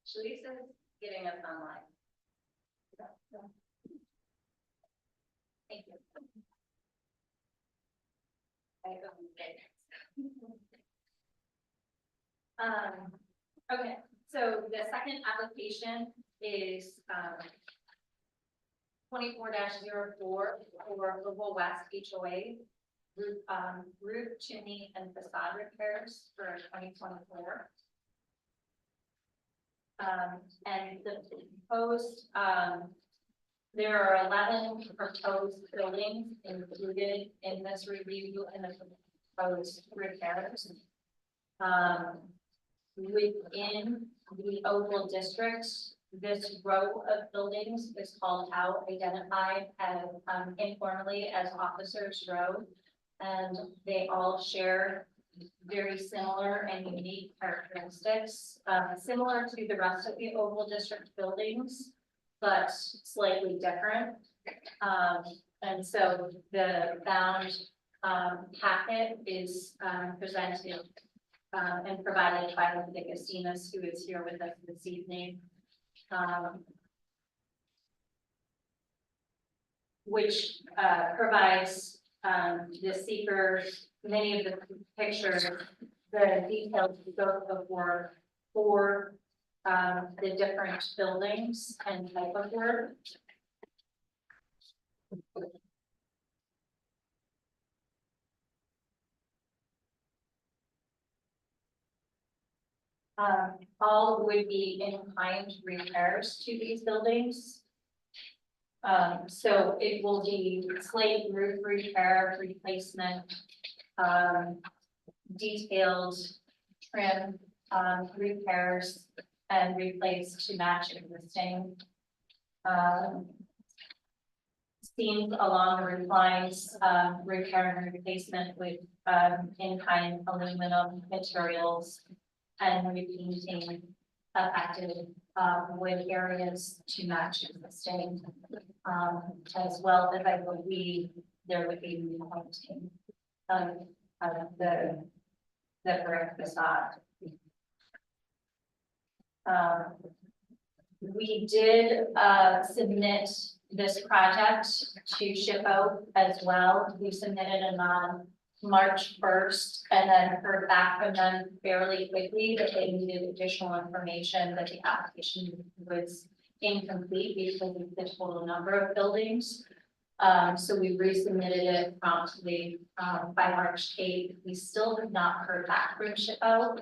Shalisa's getting us online. Thank you. Okay, so the second application is 24-04 for Global West HOA roof, chimney, and facade repairs for 2024. And the proposed, there are 11 proposed buildings included in this review and the proposed repairs. Within the Oakville district, this row of buildings is called out, identified as informally as Officers Row, and they all share very similar and unique characteristics, similar to the rest of the Oakville district buildings, but slightly different. And so the bound packet is presented and provided by Linda Gastinas, who is here with us this evening, which provides the seeker many of the pictures, the detailed scope of work for the different buildings and type of work. All would be in-kind repairs to these buildings. So it will be slate roof repair, replacement, detailed trim repairs, and replace to match existing seams along the roof lines, repair and replacement with in-kind aluminum materials, and repainting affected wood areas to match existing, as well as I believe there would be repainting the brick facade. We did submit this project to SHPO as well. We submitted it on March 1st and then heard back from them fairly quickly that they needed additional information, that the application was incomplete because of the total number of buildings. So we resubmitted it promptly by March 8th. We still have not heard back from SHPO,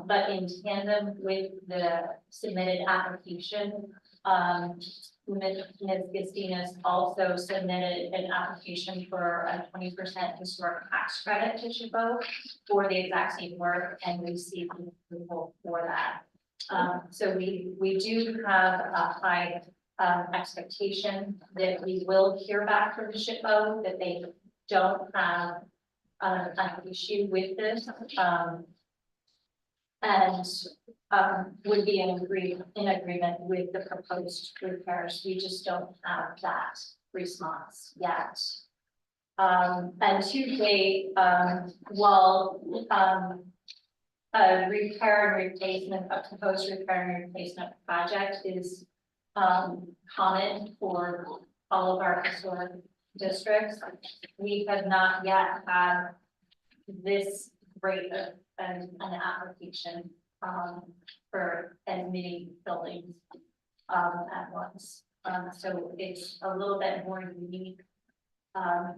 but in tandem with the submitted application, Ms. Gastinas also submitted an application for a 20% historic tax credit to SHPO for the exact same work, and received approval for that. So we do have a high expectation that we will hear back from SHPO, that they don't have an issue with this, and would be in agreement with the proposed repairs. We just don't have that response yet. And to date, while a repair and replacement, a proposed repair and replacement project is common for all of our historic districts, we have not yet had this rate of an application for as many buildings at once. So it's a little bit more unique,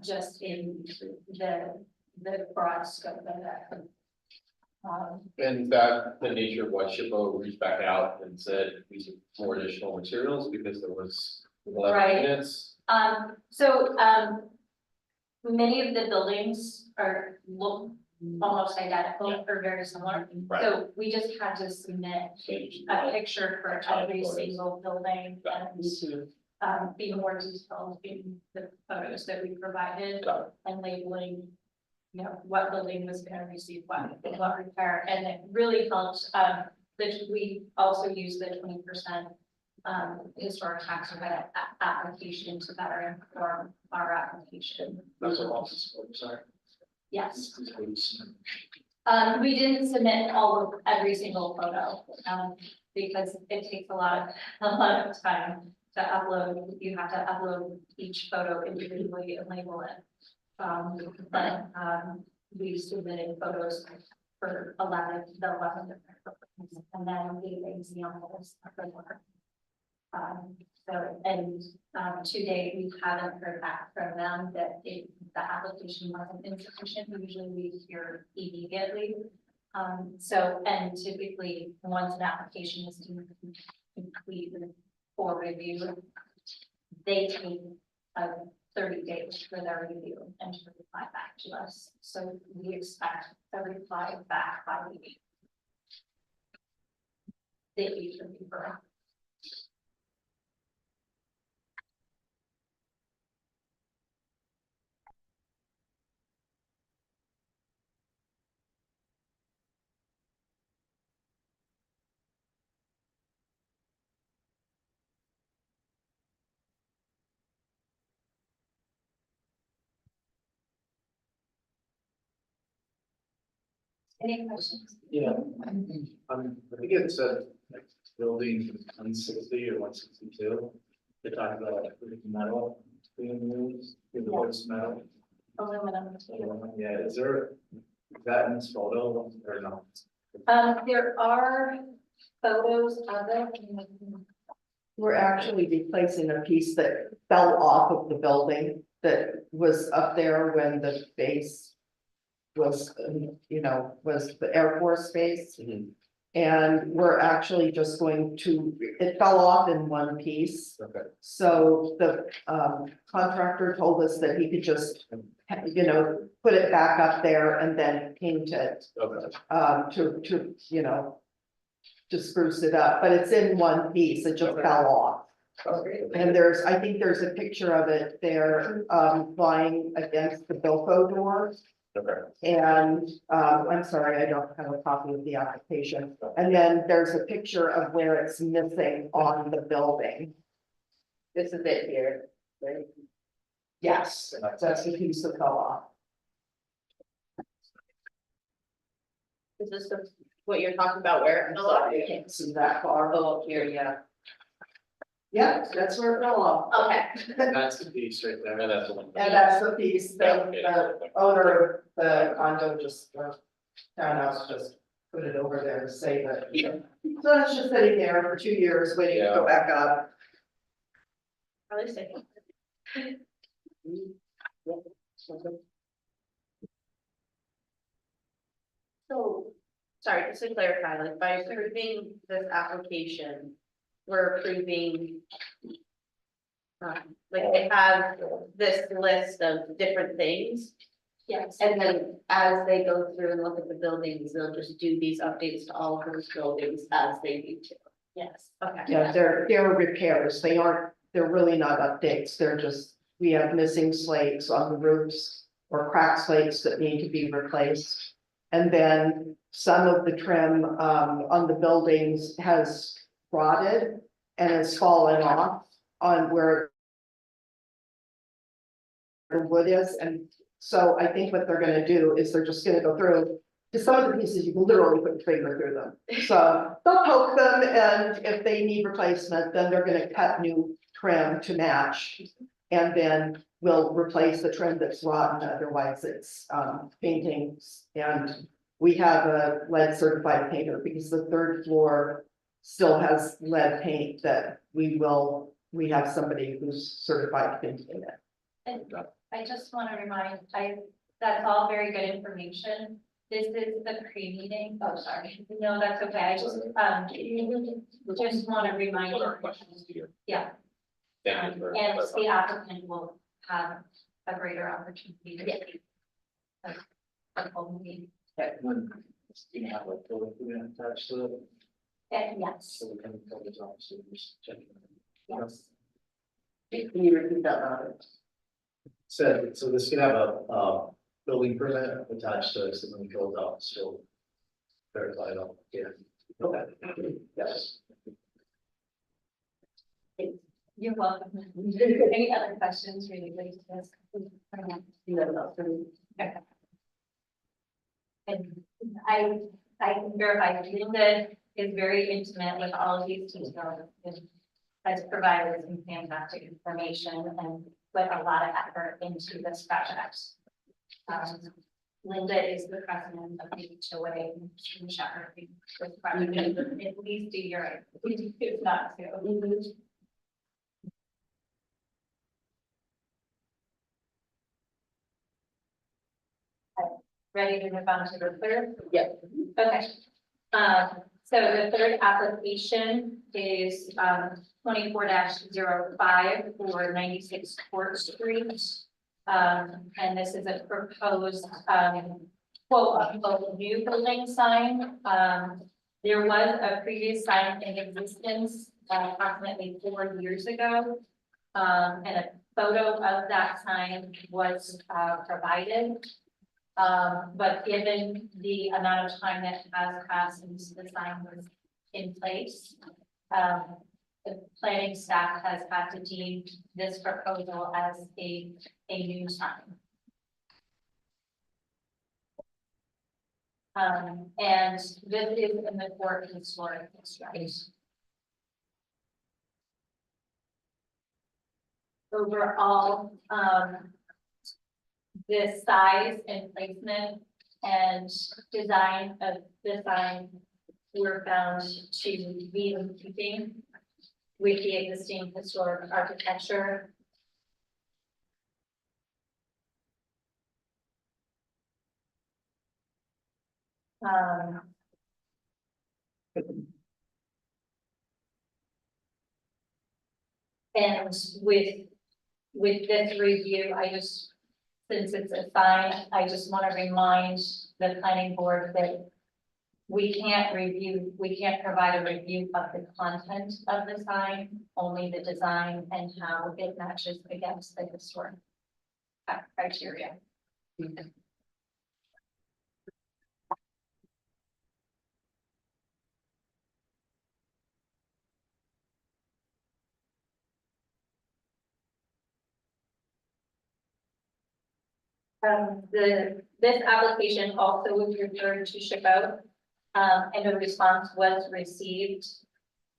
just in the broad scope of it. And that the nature of what SHPO reached back out and said we need more additional materials because there was 11 Right. units. Many of the buildings look almost identical or very similar. Right. So we just had to submit a picture for every single building and be more detailed in the photos that we provided and labeling, you know, what building was going to receive what repair, and it really helped. That we also use the 20% historic tax credit application to better inform our application. That's what office, sorry. Yes. We didn't submit every single photo, because it takes a lot of time to upload. You have to upload each photo individually and label it. We submitted photos for the 11 different photos, and then gave examples of the work. To date, we haven't heard back from them that the application wasn't insufficient. Usually we hear immediately. And typically, once an application is complete for review, they take 30 days for their review and to reply back to us. So we expect a reply back by the week. They usually prefer. Any questions? Yeah, I think it's a building 160 or 162. They talk about metal being used, the wood's metal. Aluminum. Yeah, is that in this photo or no? There are photos of it. We're actually replacing a piece that fell off of the building that was up there when the base was, was the Air Force base. Mhm. And we're actually just going to, it fell off in one piece. Okay. So the contractor told us that he could just, put it back up there and then paint it Okay. to spruce it up, but it's in one piece, it just Okay. fell off. Okay. And I think there's a picture of it there, lying against the Bilko door. Okay. And, I'm sorry, I don't have a copy of the application. And then there's a picture of where it's missing on the building. This is it here, right? Yes, that's the piece that fell off. Is this what you're talking about where? I'm sorry, I can't see that far. Oh, here, yeah. Yeah, that's where it fell off. Okay. That's the piece right there. And that's the one. And that's the piece that the owner of the condo just, townhouse just put it over there to say that. So it's just sitting there for 2 years waiting to go back up. Probably safe. So, sorry, just to clarify, like by approving this application, we're approving. Like they have this list of different things, Yes. and then as they go through and look at the buildings, they'll just do these updates to all of those buildings as they need to. Yes. Okay. Yeah, they're repairs. They're really not updates. They're just, we have missing slates on the roofs or cracked slates that need to be replaced. And then some of the trim on the buildings has rotted and has fallen off on where the wood is. And so I think what they're gonna do is they're just gonna go through, because some of the pieces you can literally put your finger through them. So they'll poke them, and if they need replacement, then they're gonna cut new trim to match. And then we'll replace the trim that's rotten, otherwise it's paintings. And we have a lead certified painter because the third floor still has lead paint that we have somebody who's certified to paint it. And I just want to remind, that's all very good information. This is the pre-meeting. Oh, sorry. No, that's okay. I just want to remind you. Yeah. Thank you for And clarifying. the applicant will have a greater opportunity to speak. A full meeting. When it's gonna have like building plan attached to it, And yes, so we can tell the officers check it. yes. Can you repeat that louder? So this can have a building permit attached to it, so when it goes out, so verify it all, yeah. Okay, yes. You're welcome. Any other questions related to this? No, no, for me. And I can verify, Linda is very intimate with all of these details, and has provided some fantastic information and put a lot of effort into this project. Linda is the president of the HOA in Shepherd. This project is at least a year, if not two. Ready to move on to the third? Yep. Okay. So the third application is, 24-05 for 96 Court Street. And this is a proposed, quote unquote, new building sign. There was a previous sign in existence approximately 4 years ago. And a photo of that sign was, provided. But given the amount of time that has passed since the sign was in place, the planning staff has had to deem this proposal as a new sign. And this is in the Fort Historic District. Overall, the size and placement and design of the sign were found to be in keeping with the existing historic architecture. And with this review, since it's a sign, I just want to remind the planning board that we can't provide a review of the content of the sign, only the design and how it matches against the historic criteria. This application also was referred to SHPO, and a response was received.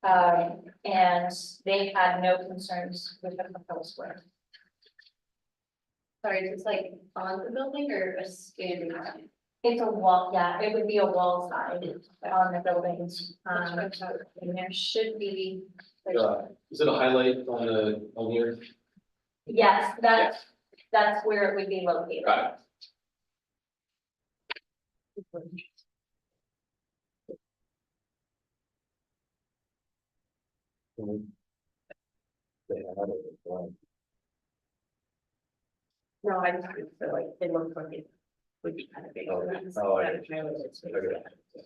And they had no concerns with the proposed work. Sorry, it's like on the building or a standing sign? It's a wall, yeah, it would be a wall sign on the buildings, and there should be. Is it a highlight on here? Yes, that's where it would be located. Got it. No, I just feel like it looks like it would be kind of big. Oh, That's- oh, I that's my only experience. Okay.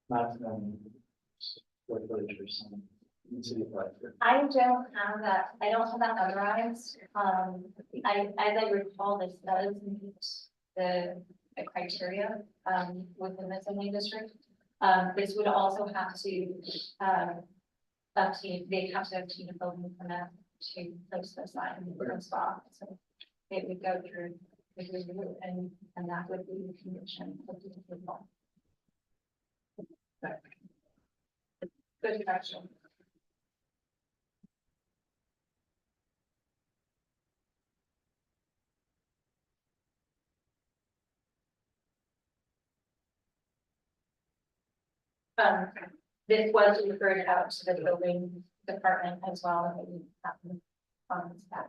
Maximum. Square footage or something. In city of Hartford. I don't have that memorized, as I recall, this does meet the criteria, within the zoning district. This would also have to, they have to obtain a building permit to place the sign in the spot, so it would go through the review, and that would be the condition of the approval. Good question. This was referred out to the building department as well, and we have on staff.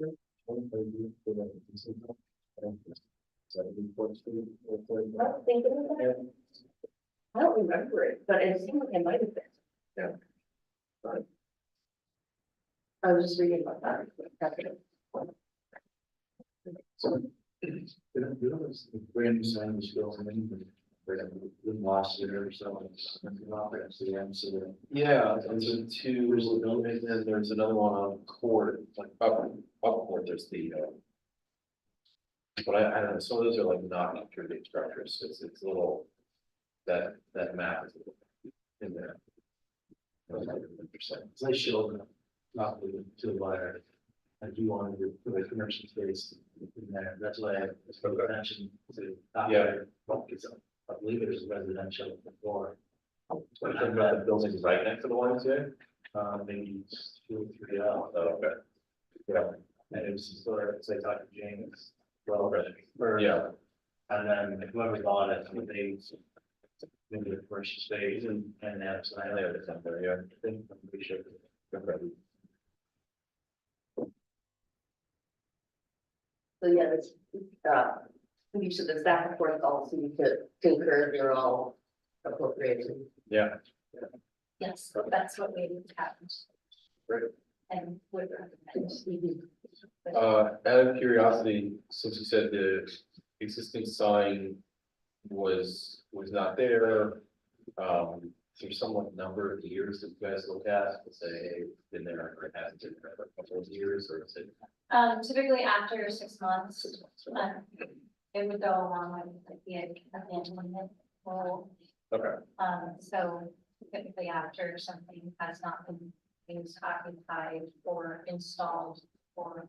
I'm thinking of it. I don't remember it, but it seemed like it might have been. Yeah. Right. I was just reading about that. Brand new sign was built in England, last year or so. Yeah, those are two, and then there's another one on Court, like up Court, there's the, but I don't know, some of those are like not contributing structures, so it's a little, that map is a little in there. As I showed, not to the buyer, I do want to put a commercial space in there, that's why I mentioned to. Yeah. Because I believe it was residential before. Talking about the buildings right next to the YMCA? Maybe 2 or 3 out. Oh, okay. Yeah, And it was historic, so I talked to James. Well, yeah, and then whoever bought it, they. Maybe the commercial space and that's, I know it's up there, yeah, I think I'm pretty sure. So yeah, this, you said the staff reports also need to concur, they're all appropriated. yeah. Yes, that's what we have. Great. And would recommend. Out of curiosity, since you said the existing sign was not there, is there somewhat number of years that you guys look at to say, hey, it's been there or it hasn't been there for a couple of years, or is it? Typically after 6 months, it would go along with like the abandonment rule. Okay, So typically after something has not been used, occupied, or installed for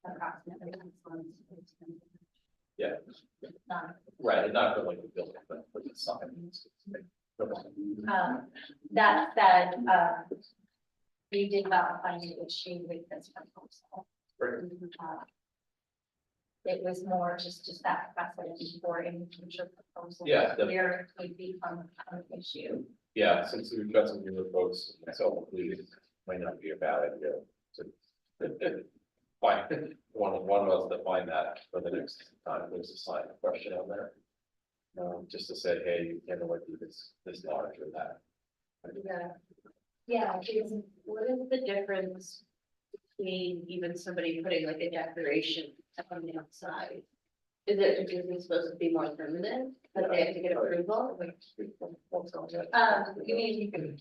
approximately 6 months. It's been, yeah, Right. right, not for like the building, but for the sign. That said, we did not find an issue with this proposal. Right. It was more just that precedent for any future proposal. Yeah, definitely. Where it could become an issue. Yeah, since we've got some newer folks, myself included, it might not be a bad idea to find one of us to find that for the next time there's a sign question on there. Just to say, hey, you can't like do this large or that. Yeah, because what is the difference between even somebody putting like a decoration on the outside? Is it because it's supposed to be more permanent, that they have to get approval? You mean,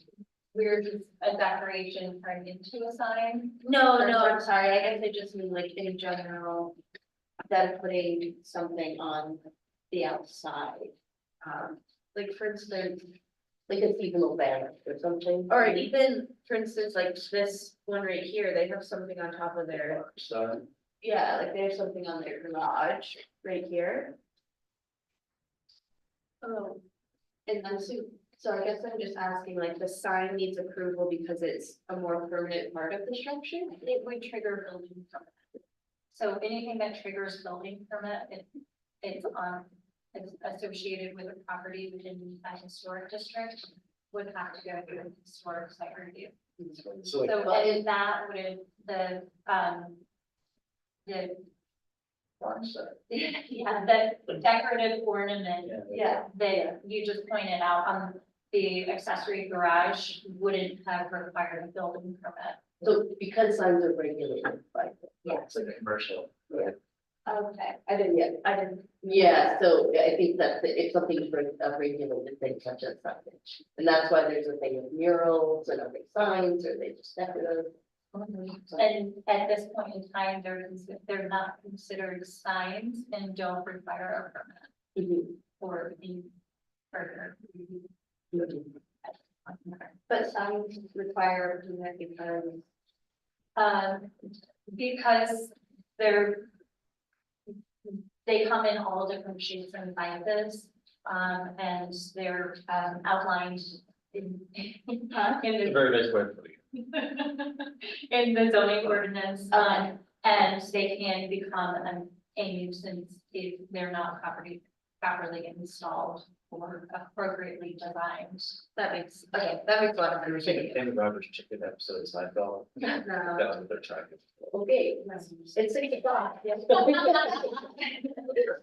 where does a decoration turn into a sign? No, I'm sorry, I guess I just mean like in general, them putting something on the outside. Like for instance, Like a seasonal banner or something. or even, for instance, like this one right here, they have something on top of their, So, yeah, like they have something on their garage right here. Oh, and then so I guess I'm just asking, like, the sign needs approval because it's a more permanent part of the structure? It would trigger building permit. So anything that triggers building permit, it's associated with a property within a historic district would have to go through historic site review. so like, So and that would, the, yeah, the decorative ornament, Yeah. that you just pointed out, the accessory garage wouldn't have required a building permit. So because signs are regulated by. it's like a commercial. Okay. I didn't, Yeah, so I think that if something's regulated, things such as signage. And that's why there's a thing of murals and other signs, or they just decorative. And at this point in time, they're not considered signs and don't require a permit or any further. but signs require, Because they come in all different shapes and sizes, and they're outlined in It's a the very nice way to put it. in the zoning ordinance, and they can become a nuisance if they're not properly properly installed or appropriately designed. That makes a lot of I was sense. thinking Kenny Rogers chicken episode of Seinfeld. That's what they're trying to. Okay, it's 6 o'clock. Yes.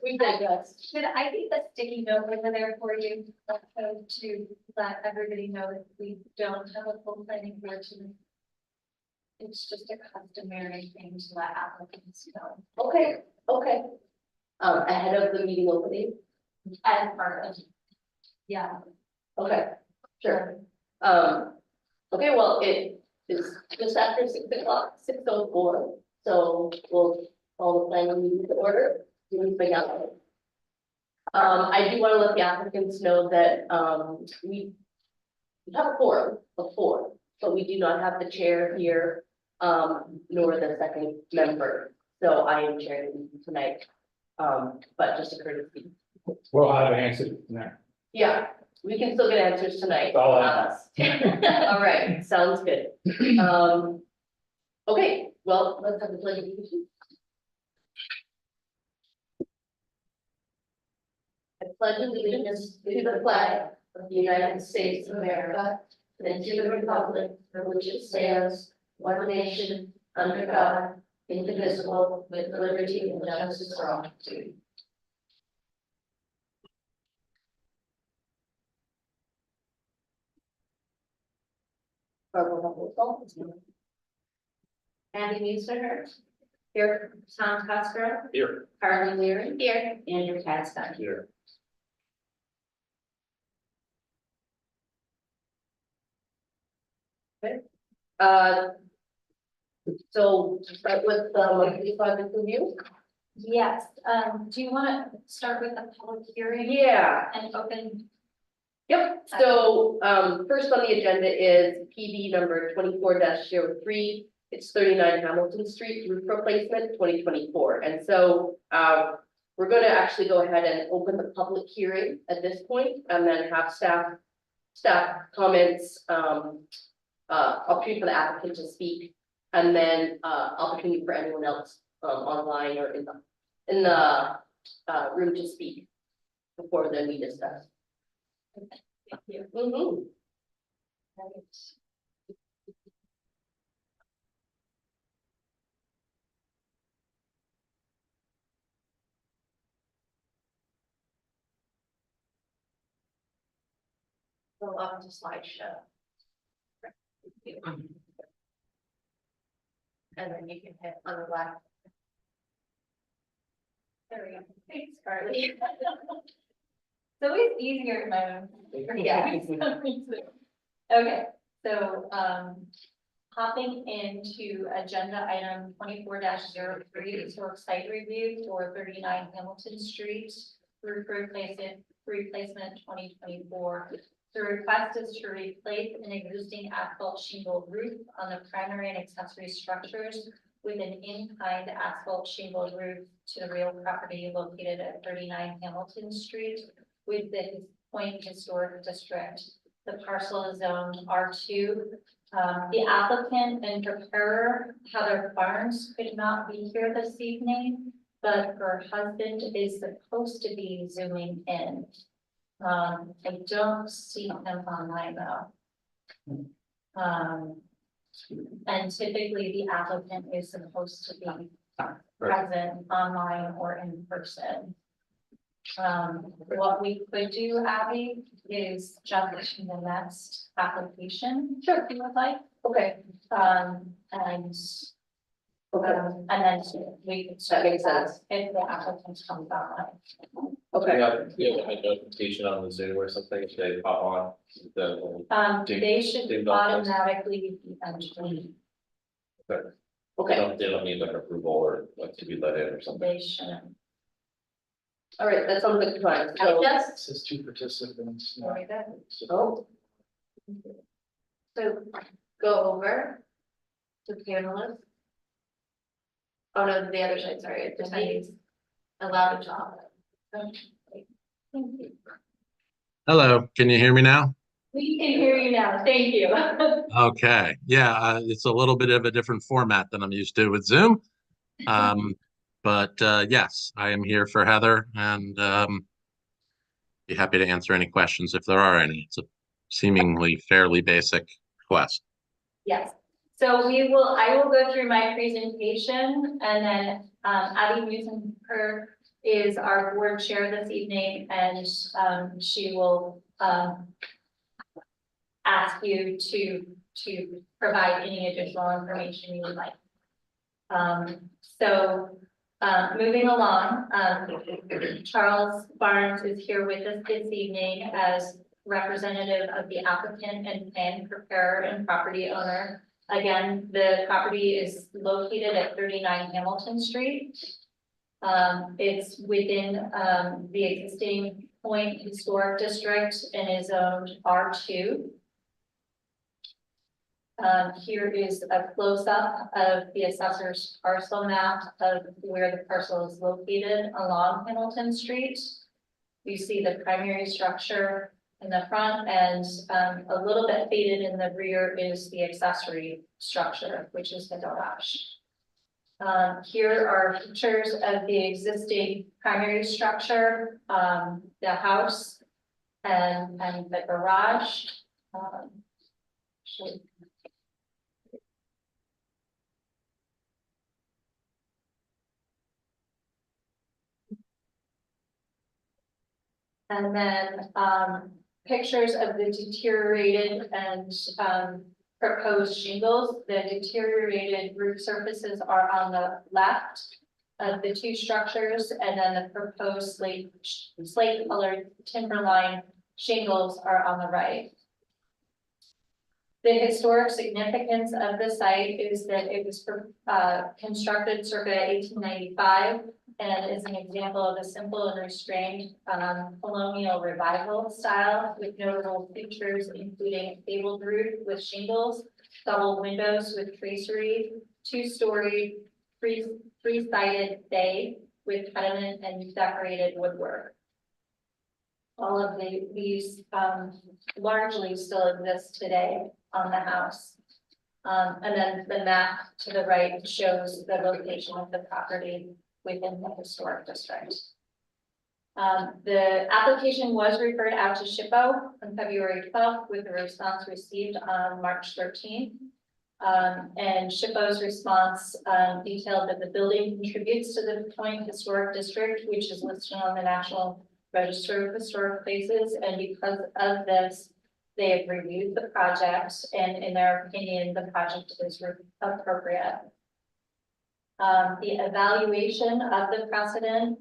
We digress. Should I leave a sticky note over there for you, to let everybody know that we don't have a full planning board tonight? It's just a customary thing to let applicants know Okay, okay. Ahead of the meeting opening, as part of. Yeah. okay, sure. Okay, well, it is just after 6 o'clock, 6:04, so we'll call the planning meeting to order. I do want to let the applicants know that, we have a quorum of 4, but we do not have the chair here, nor the second member. So I am chairing the meeting tonight, but just a courtesy. We'll have an answer now. Yeah, we can still get answers tonight. All right. not us. All right, sounds good. Okay, well, let's have the pledge of allegiance. I pledge allegiance to the flag of the United States of America and to the republic for which it stands, one nation, under God, indivisible, with liberty and justice for all. Andy Muser. Here, Tom Cosgrove, Here. Carly Leary. Here. Andrew Catston. Here. Uh. So start with the monthly project review. Yes, do you want to start with the public hearing? Yeah. And open, Yep, so, first on the agenda is PB number 24-03. It's 39 Hamilton Street roof replacement, 2024. And so, we're gonna actually go ahead and open the public hearing at this point and then have staff comments, opportunity for the applicant to speak. And then, opportunity for anyone else, online or in the room to speak before then we discuss. thank you. Mhm. Go up to slideshow. And then you can hit on the left. There we go. Thanks, Carly. So it's easier in my own. Yeah. Okay, so, hopping into agenda item 24-03, historic site review for 39 Hamilton Street, roof replacement 2024. The request is to replace an existing asphalt shingle roof on the primary and accessory structures with an in-kind asphalt shingle roof to the real property located at 39 Hamilton Street with the Point Historic District. The parcel is zoned R2. The applicant and preparer, Heather Barnes, could not be here this evening, but her husband is supposed to be zooming in. I don't see him online though. And typically the applicant is supposed to be present online or in person. What we could do, Abby, is jump to the next application. Sure. If you would like. Okay, And okay, then we could. That makes sense. If the applicant comes online. okay. Yeah, a notification on the Zoom or something, if they pop on, the, They should Dave Douglas. automatically be entered. they Okay, don't need like approval or like to be let in or something. They shouldn't. all right, that sounds like fun. I So, It just, says 2 participants. Very good. oh, so go over to panelists. Oh, no, the other side, sorry, it just needs allow to talk. Hello, can you hear me now? We can hear you now. Thank you. Okay, yeah, it's a little bit of a different format than I'm used to with Zoom. But yes, I am here for Heather and Be happy to answer any questions if there are any. It's a seemingly fairly basic request. Yes, so I will go through my presentation and then Abby Musenker is our board chair this evening and she will ask you to provide any additional information you would like. Moving along, Charles Barnes is here with us this evening as representative of the applicant and plan preparer and property owner. Again, the property is located at 39 Hamilton Street. It's within the existing Point Historic District and is zoned R2. Here is a close-up of the assessor's parcel map of where the parcel is located along Hamilton Street. You see the primary structure in the front and a little bit faded in the rear is the accessory structure, which is the garage. Here are pictures of the existing primary structure, the house and the garage. And then pictures of the deteriorated and proposed shingles. The deteriorated roof surfaces are on the left of the two structures, and then the proposed slate colored timberline shingles are on the right. The historic significance of the site is that it was constructed circa 1895 and is an example of a simple and restrained colonial revival style with notable features including a gabled roof with shingles, double windows with tracery, two-story, three-sided bay with pediment and decorated woodwork. All of these largely still exist today on the house. And then the map to the right shows the location of the property within the historic district. The application was referred out to SHPO on February 12th with a response received on March 13th. And SHPO's response detailed that the building contributes to the Point Historic District, which is listed on the National Register of Historic Places, and because of this, they have reviewed the project, and in their opinion, the project is appropriate. The evaluation of the precedent,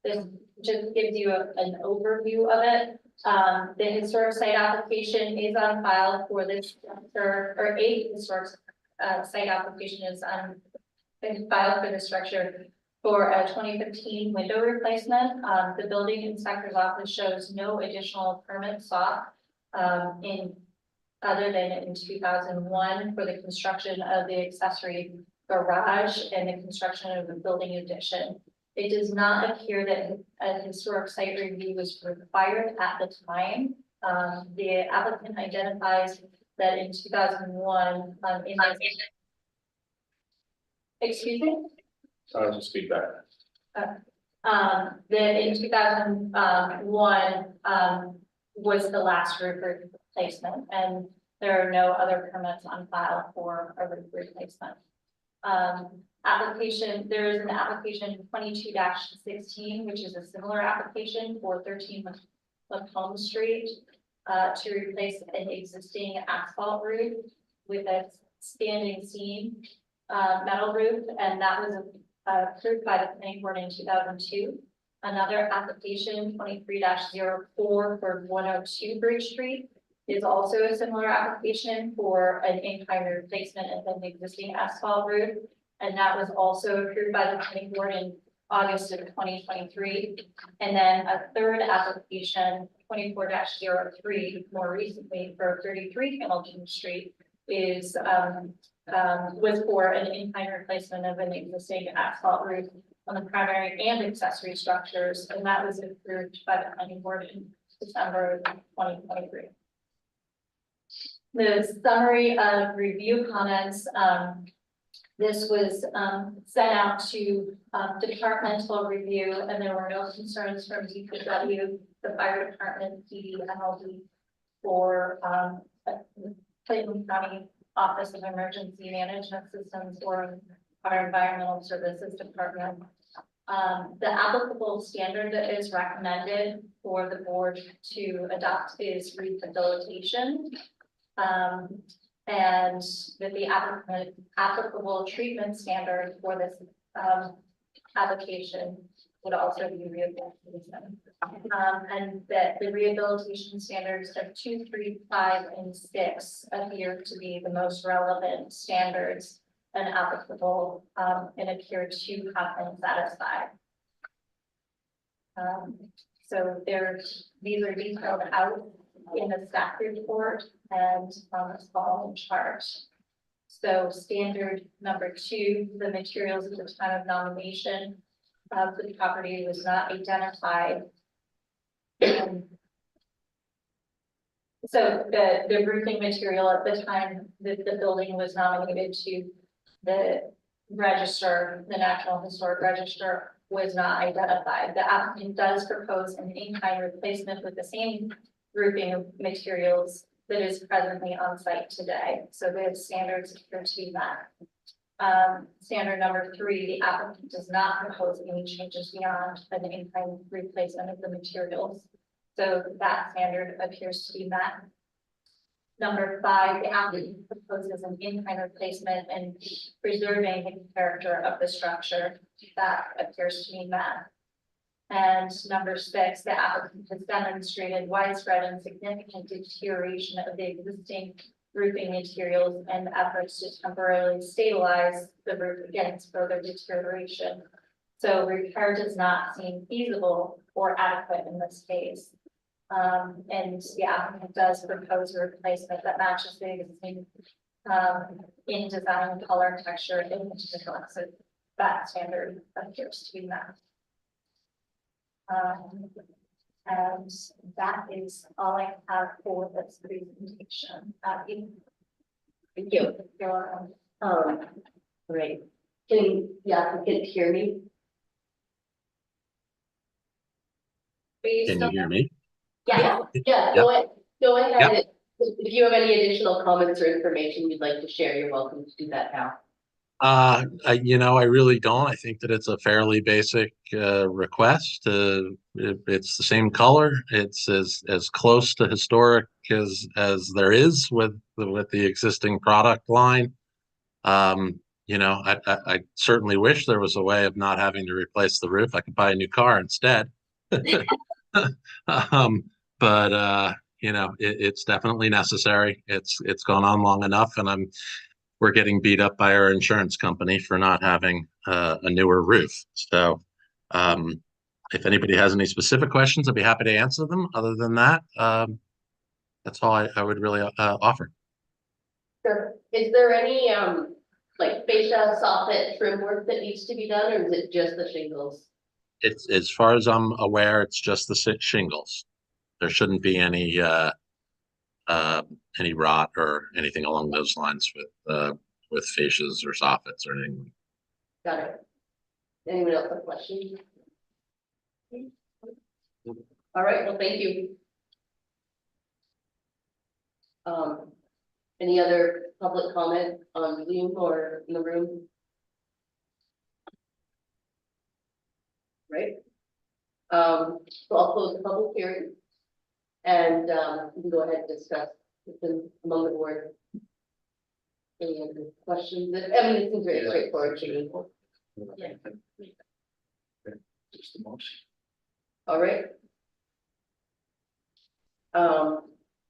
this just gives you an overview of it. The historic site application is on file for this, or a historic site application is on file for the structure for a 2015 window replacement. The building inspector's office shows no additional permit sought other than in 2001 for the construction of the accessory garage and the construction of the building addition. It does not appear that a historic site review was required at the time. The applicant identifies that in 2001, excuse me? Just feedback. That in 2001 was the last roof replacement, and there are no other permits on file for a roof replacement. There is an application 22-16, which is a similar application for 13 Lacombe Street to replace an existing asphalt roof with a standing seam metal roof, and that was approved by the planning board in 2002. Another application 23-04 for 102 Bridge Street is also a similar application for an in-kind replacement of an existing asphalt roof. And that was also approved by the planning board in August of 2023. And then a third application 24-03 more recently for 33 Hamilton Street is was for an in-kind replacement of an existing asphalt roof on the primary and accessory structures, and that was approved by the planning board in December of 2023. The summary of review comments This was sent out to departmental review, and there were no concerns from DPW, the fire department, PD, MLD, or Clayton County Office of Emergency Management Systems or our Environmental Services Department. The applicable standard that is recommended for the board to adopt is rehabilitation. And that the applicable treatment standard for this application would also be rehabilitation. And that the rehabilitation standards of 2, 3, 5, and 6 appear to be the most relevant standards and applicable and appear to have been satisfied. So these are detailed out in the staff report and on this following chart. So standard number 2, the materials at the time of nomination of the property was not identified. So the roofing material at the time that the building was nominated to the register, the National Historic Register, was not identified. The applicant does propose an in-kind replacement with the same roofing materials that is presently on site today. So the standards appear to be met. Standard number 3, the applicant does not propose any changes beyond an in-kind replacement of the materials. So that standard appears to be met. Number 5, the applicant proposes an in-kind replacement and preserving the character of the structure. That appears to be met. And number 6, the applicant has demonstrated widespread and significant deterioration of the existing roofing materials and efforts to temporarily stabilize the roof against further deterioration. So repair does not seem feasible or adequate in this case. And the applicant does propose a replacement that matches the existing in design, color, texture, and material. So that standard appears to be met. And that is all I have for this presentation. Thank you. You're welcome. Right. Can the applicant hear me? Can you hear me? Yeah. Yeah, go ahead. If you have any additional comments or information you'd like to share, you're welcome to do that now. I really don't. I think that it's a fairly basic request. It's the same color. It's as close to historic as there is with the existing product line. I certainly wish there was a way of not having to replace the roof. I could buy a new car instead. It's definitely necessary. It's gone on long enough, and we're getting beat up by our insurance company for not having a newer roof. So if anybody has any specific questions, I'd be happy to answer them. Other than that, that's all I would really offer. Sure. Is there any like fascia, soffit, trim work that needs to be done, or is it just the shingles? It's, as far as I'm aware, it's just the shingles. There shouldn't be any rot or anything along those lines with fascias or soffits or anything. Got it. Anyone else have questions? All right, well, thank you. Any other public comment on Zoom or in the room? Right. So I'll close the public hearing. And we can go ahead and discuss among the board. Any other questions? I mean, it seems very straightforward to me. Yeah. Just a motion. All right.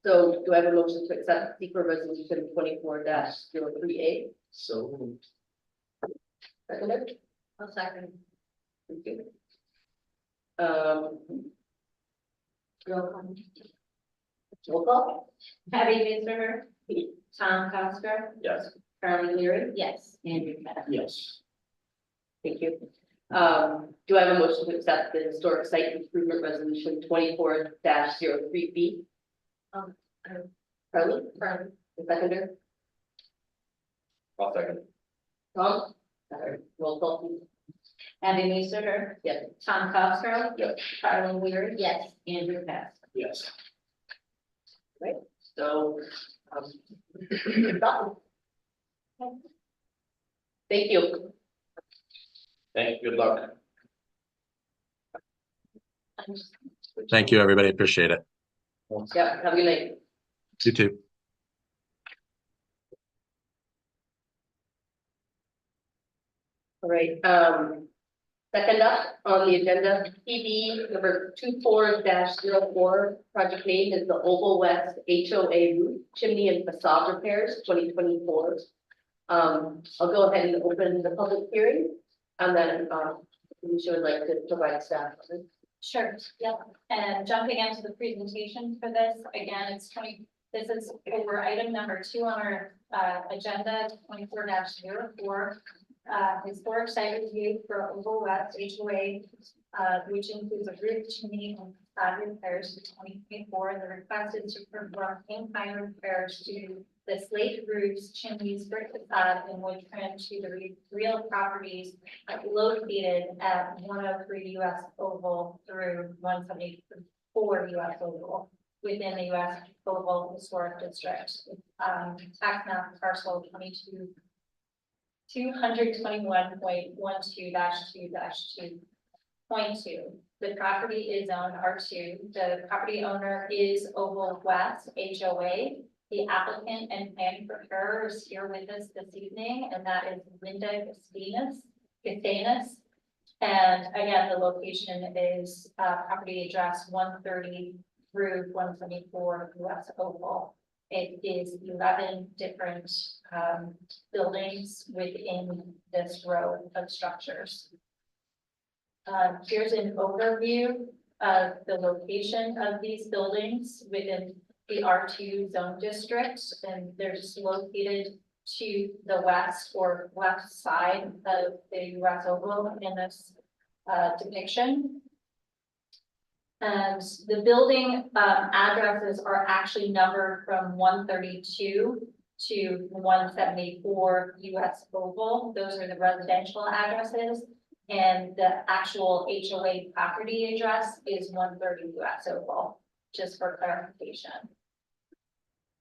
So do I have a motion to accept secret resolution 24-038? So moved. Second. I'll second. Thank you. Roll call. Abby Ginsberger, Tom Coster, Yes. Carolyn Leary. yes, Andrew Kenneth. Yes. Thank you. Do I have a motion to accept the historic site improvement resolution 24-03B? Carly, the seconder. I'll second. Tom? Roll call, please. Abby Musser. Yes. Tom Cosgrove. Yes. Carly Weir. Yes. Andrew Cass. Yes. So, done. Thank you. Thank you, good luck. Thank you, everybody. Appreciate it. Yeah, have a good night. You too. All right, second up on the agenda, PB number 24-04, project name is the Oval West HOA roof chimney and facade repairs, 2024. I'll go ahead and open the public hearing, and then, Alicia would like to provide staff. Sure, yep, and jumping into the presentation for this, again, this is over item number 2 on our agenda, 24-04. Historic site review for Oval West HOA, which includes a roof chimney and facade repairs for 2024. The request is to perform in-kind repairs to the slate roofs, chimneys, brick facade, and wood trim to the real properties located at 103 US Oval through 174 US Oval within the US Oval Historic District. Tax map parcel 221.12-2-2.2. The property is on R2. The property owner is Oval West HOA. The applicant and planning preparer is here with us this evening, and that is Linda Castanis. And again, the location is property address 130 through 174 US Oval. It is 11 different buildings within this row of structures. Here's an overview of the location of these buildings within the R2 zone district, and they're just located to the west or left side of the US Oval in this depiction. And the building addresses are actually numbered from 132 to 174 US Oval. Those are the residential addresses. And the actual HOA property address is 130 US Oval, just for clarification.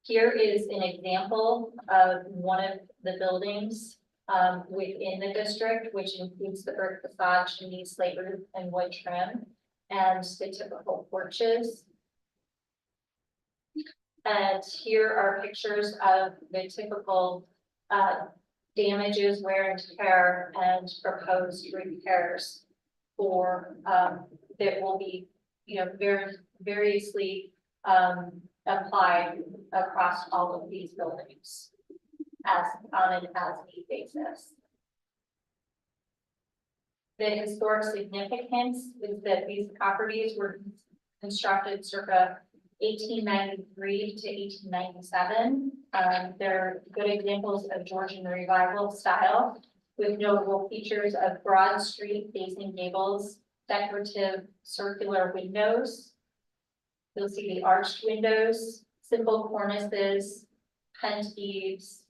Here is an example of one of the buildings within the district, which includes the brick facade, chimney, slate roof, and wood trim, and the typical porches. And here are pictures of the typical damages, wear and tear, and proposed repairs for that will be, variously applied across all of these buildings as on an as-need basis. The historic significance is that these properties were constructed circa 1893 to 1897. They're good examples of Georgian revival style with notable features of broad street facing gables, decorative circular windows. You'll see the arched windows, simple cornices, pent eaves,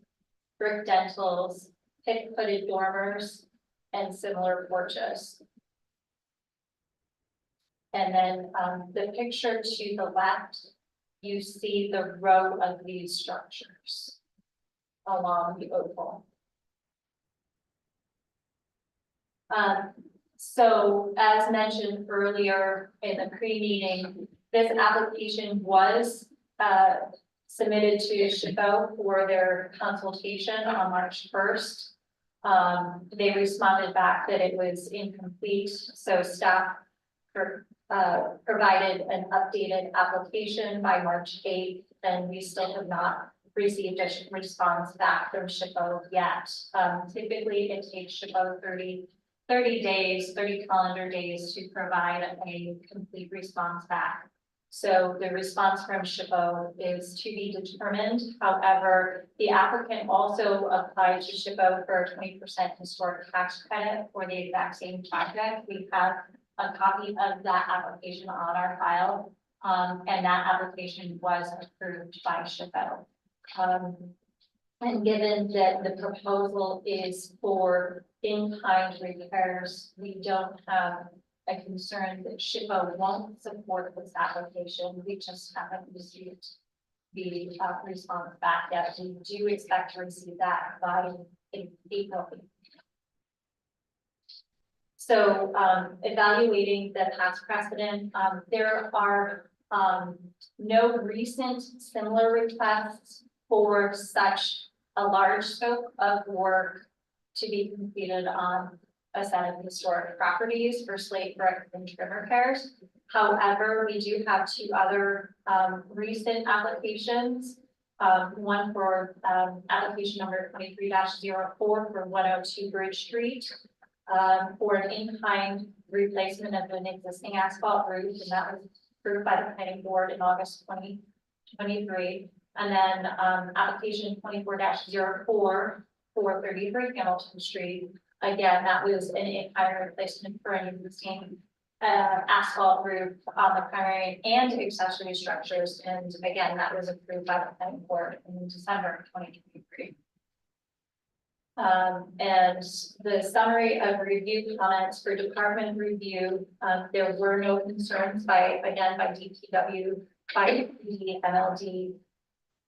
brick dentils, thick-footed dormers, and similar porches. And then the picture to the left, you see the row of these structures along the oval. So as mentioned earlier in the pre-meeting, this application was submitted to SHPO for their consultation on March 1st. They responded back that it was incomplete, so staff provided an updated application by March 8th, and we still have not received a response back from SHPO yet. Typically, it takes SHPO 30 calendar days to provide a complete response back. So the response from SHPO is to be determined. However, the applicant also applied to SHPO for a 20% historic tax credit for the exact same project. We have a copy of that application on our file, and that application was approved by SHPO. And given that the proposal is for in-kind repairs, we don't have a concern that SHPO won't support this application. We just haven't received the response back yet. We do expect to receive that by April. So evaluating the past precedent, there are no recent similar requests for such a large scope of work to be completed on a set of historic properties for slate brick and trim repairs. However, we do have two other recent applications. One for application number 23-04 for 102 Bridge Street for an in-kind replacement of an existing asphalt roof, and that was approved by the planning board in August 2023. And then application 24-04 for 33 Hamilton Street. Again, that was an in-kind replacement for an existing asphalt roof on the primary and accessory structures. And again, that was approved by the planning board in December of 2023. And the summary of review comments for department review, there were no concerns by DPW, by the MLD,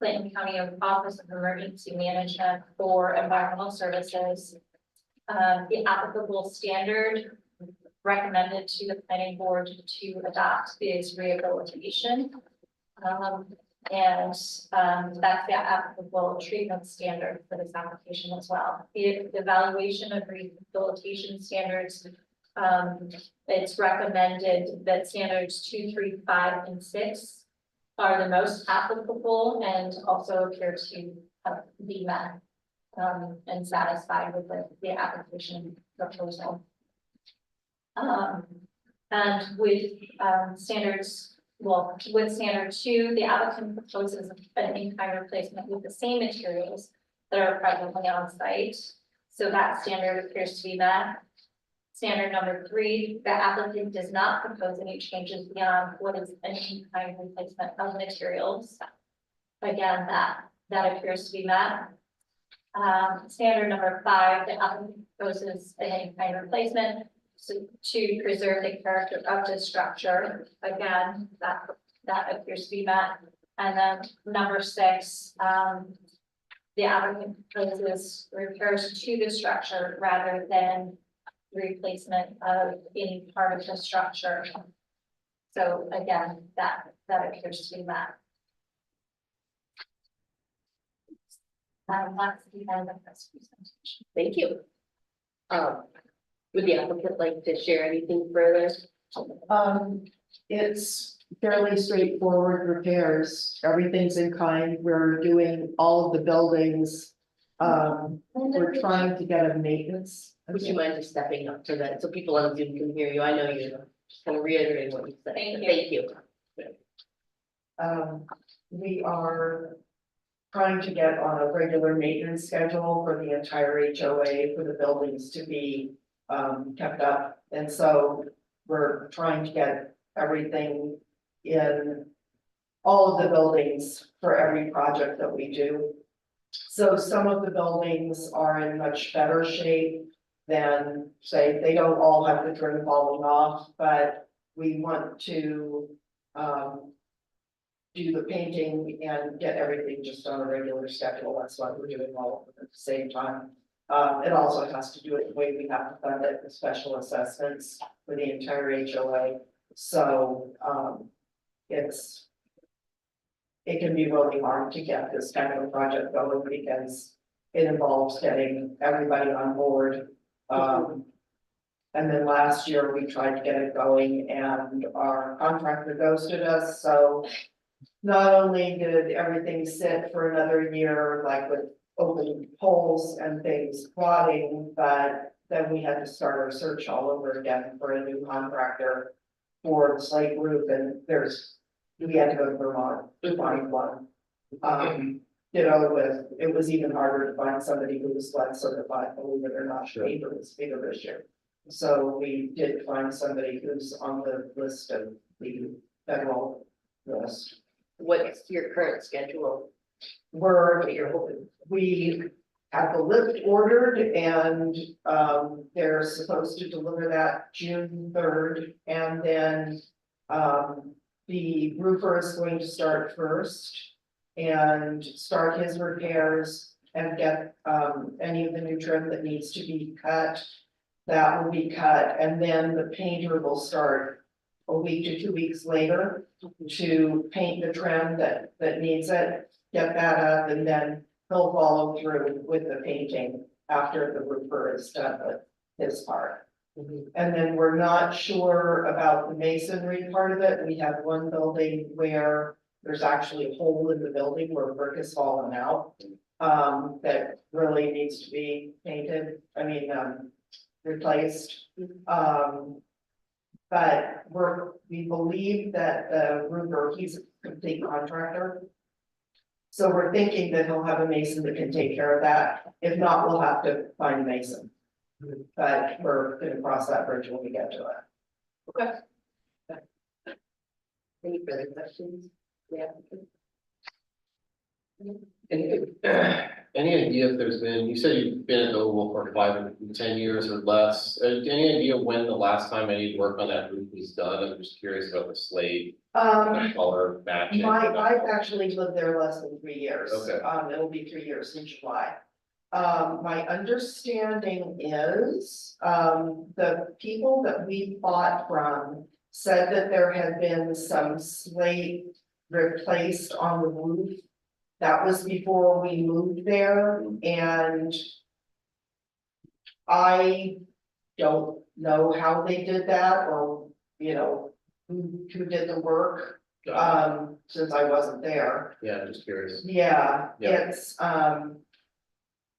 Clinton County Office of Emergency Management for Environmental Services. The applicable standard recommended to the planning board to adopt is rehabilitation. That's the applicable treatment standard for this application as well. The evaluation of rehabilitation standards, it's recommended that standards 2, 3, 5, and 6 are the most applicable and also appear to be met and satisfied with the application proposal. And with standards, well, with standard 2, the applicant proposes an in-kind replacement with the same materials that are presently on site. So that standard appears to be met. Standard number 3, the applicant does not propose any changes beyond what is an in-kind replacement of materials. Again, that appears to be met. Standard number 5, the applicant proposes an in-kind replacement to preserve the character of the structure. Again, that appears to be met. And then number 6, the applicant proposes repairs to the structure rather than replacement of any part of the structure. So again, that appears to be met. That's the end of this presentation. Thank you. Would the applicant like to share anything further? It's fairly straightforward repairs. Everything's in kind. We're doing all of the buildings. We're trying to get a maintenance. Would you mind just stepping up to that so people on Zoom can hear you? I know you're just kind of reiterating what you said. Thank you. Thank you. We are trying to get on a regular maintenance schedule for the entire HOA for the buildings to be kept up. And so we're trying to get everything in all of the buildings for every project that we do. So some of the buildings are in much better shape than, say, they don't all have the trim falling off, but we want to do the painting and get everything just on a regular schedule. That's why we're doing all of them at the same time. It also has to do with the way we have to fund it, the special assessments for the entire HOA. So it can be really hard to get this kind of a project going because it involves getting everybody on board. And then last year we tried to get it going and our contractor ghosted us. So not only did everything sit for another year, like with open holes and things clotting, but then we had to start our search all over again for a new contractor for the slate roof, and we had to go to Vermont to find one. It was even harder to find somebody who was lead certified, believe it or not, paper was bigger issue. So we did find somebody who's on the list of the federal list. What's your current schedule? we have the lift ordered and, they're supposed to deliver that June 3rd. And then, the roofer is going to start first and start his repairs and get, any of the new trim that needs to be cut. That will be cut, and then the painter will start a week to 2 weeks later to paint the trim that needs it, get that up, and then he'll follow through with the painting after the roofer is done with his part. And then we're not sure about the masonry part of it. We have one building where there's actually a hole in the building where brick has fallen out. That really needs to be painted, replaced. But we believe that the roofer, he's a complete contractor. So we're thinking that he'll have a mason that can take care of that. If not, we'll have to find a mason. But we're gonna cross that bridge when we get to it. Any further questions? Yeah. Any idea if there's been, you said you've been at the Oval for 5 to 10 years or less, any idea when the last time any work on that roof was done? I'm just curious about the slate, the color matching. I've actually lived there less than 3 years. Okay. It'll be 3 years in July. My understanding is, the people that we bought from said that there had been some slate replaced on the roof. That was before we moved there, and I don't know how they did that, or, who did the work, since I wasn't there. Yeah, I'm just curious. Yeah, Yeah. it's, and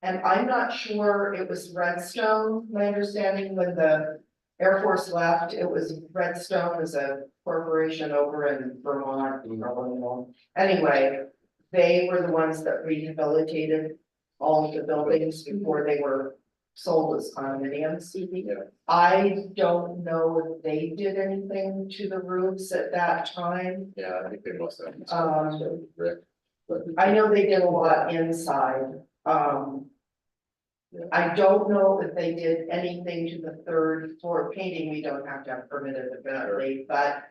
I'm not sure it was Redstone, my understanding, when the Air Force left, it was Redstone as a corporation over in Vermont. Anyway, they were the ones that rehabilitated all of the buildings before they were sold as condominiums. Yeah. I don't know if they did anything to the roofs at that time. Yeah, I think they must have. Rick. I know they did a lot inside. I don't know if they did anything to the 3rd floor painting. We don't have to have permitted evidently, but,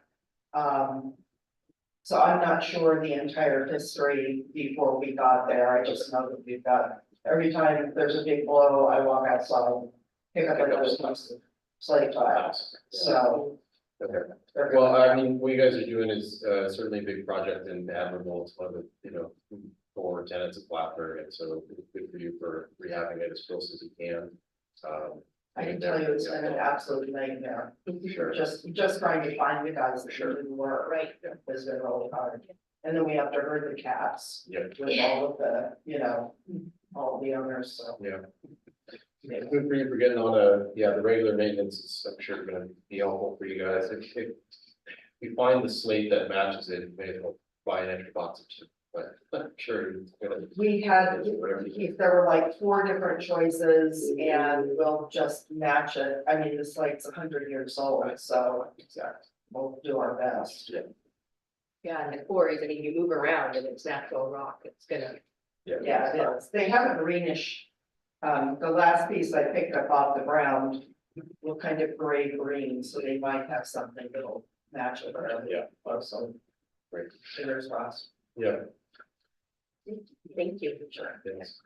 so I'm not sure the entire history before we got there. I just know that we've got, every time there's a big blow, I walk outside, pick up another piece of slate tile, so. Okay. Well, I mean, what you guys are doing is certainly a big project and admirable. It's one of the, core tenants of Flatbury, and so it's good for you for rehabbing it as close as you can. I can tell you it's been an absolute nightmare. Sure. Just trying to find the guys that should do the work. Right. Has been really hard. And then we have to herd the cats Yeah. with all of the, all the owners, so. Yeah. Good for you for getting on the regular maintenance is, I'm sure, gonna be helpful for you guys. If you find the slate that matches it, maybe we'll buy an extra box or two, but I'm sure it's gonna. We had, Whatever you- there were like 4 different choices and we'll just match it. I mean, the slate's 100 years old, so Exactly. we'll do our best. Yeah, and the quarries, I mean, you move around and it's natural rock, it's gonna. Yeah, it is. They have a greenish, the last piece I picked up off the ground were kind of gray green, so they might have something that'll match it. Yeah. Also, Great. fingers crossed. Yeah. Thank you. Sure. Thanks.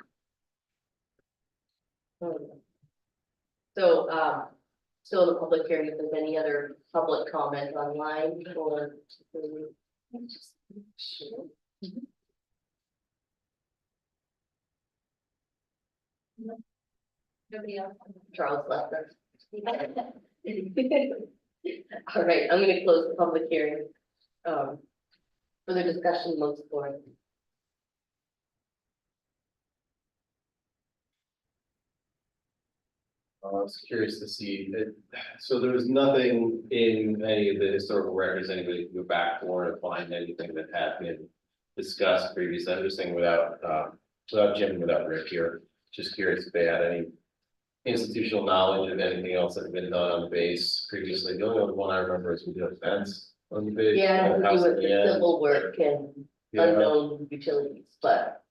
So, still in the public hearing, if there's any other public comment online or. Nobody else? Charles left us. All right, I'm gonna close the public hearing. Further discussion amongst the board. I was curious to see, so there was nothing in any of the historical records anybody can go back for to find anything that had been discussed previously. I'm just saying without Jim, and without Rick here, just curious if they had any institutional knowledge of anything else that had been done on the base previously. The only one I remember is we did a fence on the base. Yeah, the we house do at the end. civil work and Yeah, unknown utilities, but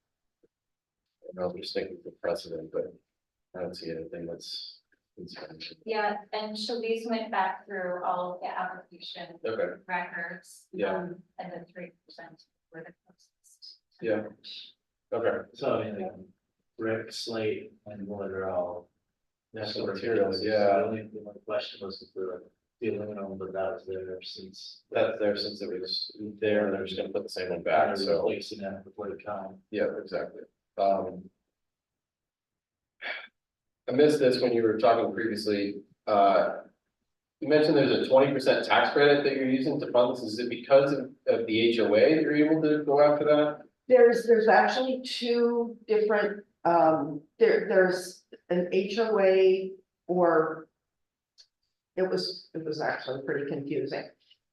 I'm just thinking for precedent, but I don't see anything that's. Yeah, and Shalice went back through all of the application Okay, records. Yeah. And the 3% were the closest. yeah, okay, So, I mean, like, brick, slate, and wood are all. Natural sort of materials, the yeah. only question was if we were dealing on, but that was there since. that's there since it was there, and they're just gonna put the same one back, so, Replacing it before the time. yeah, exactly. I missed this when you were talking previously, you mentioned there's a 20% tax credit that you're using to fund this, is it because of the HOA that you're able to go after that? There's actually two different, there's an HOA or. It was actually pretty confusing.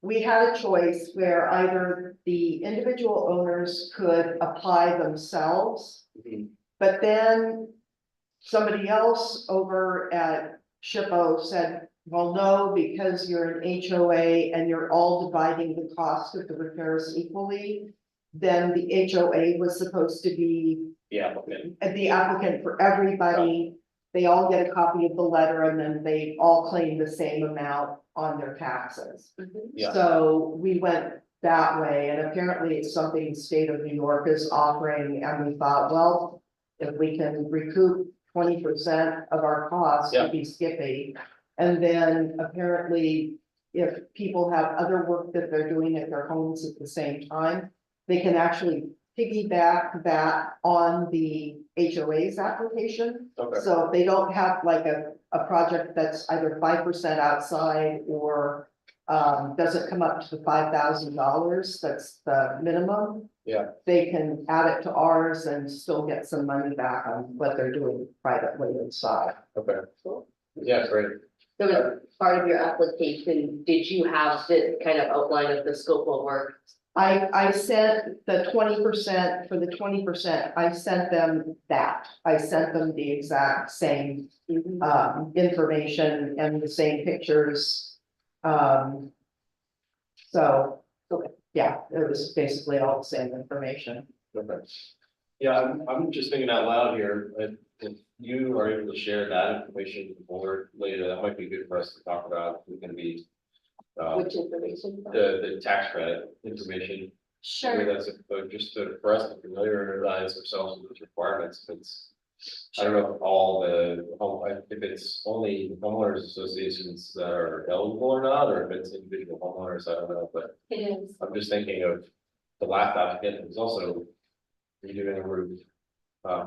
We had a choice where either the individual owners could apply themselves. Mhm. But then somebody else over at SHPO said, well, no, because you're an HOA and you're all dividing the cost of the repairs equally. Then the HOA was supposed to be The applicant, the applicant for everybody. They all get a copy of the letter and then they all claim the same amount on their taxes. Yeah. So we went that way, and apparently it's something the state of New York is offering, and we thought, well, if we can recoup 20% of our costs, Yeah. it'd be skippy. And then apparently, if people have other work that they're doing at their homes at the same time, they can actually piggyback that on the HOA's application. okay, So if they don't have like a project that's either 5% outside or doesn't come up to the $5,000, that's the minimum. Yeah. They can add it to ours and still get some money back on what they're doing privately inside. okay, yeah, great, so as part of your application, did you have this kind of outline of the scope of work? I sent the 20%, for the 20%, I sent them that. I sent them the exact same information and the same pictures. So, yeah, it was basically all the same information. okay. Yeah, I'm just thinking out loud here, if you are able to share that information with the board later, that might be good for us to talk about, we can be. Which information? The tax credit information. Sure. Maybe that's just for us to familiarize ourselves with those requirements, if it's. I don't know if all if it's only homeowners associations that are eligible or not, or if it's individual homeowners, I don't know, but It is. I'm just thinking of the last applicant who's also redoing a roof.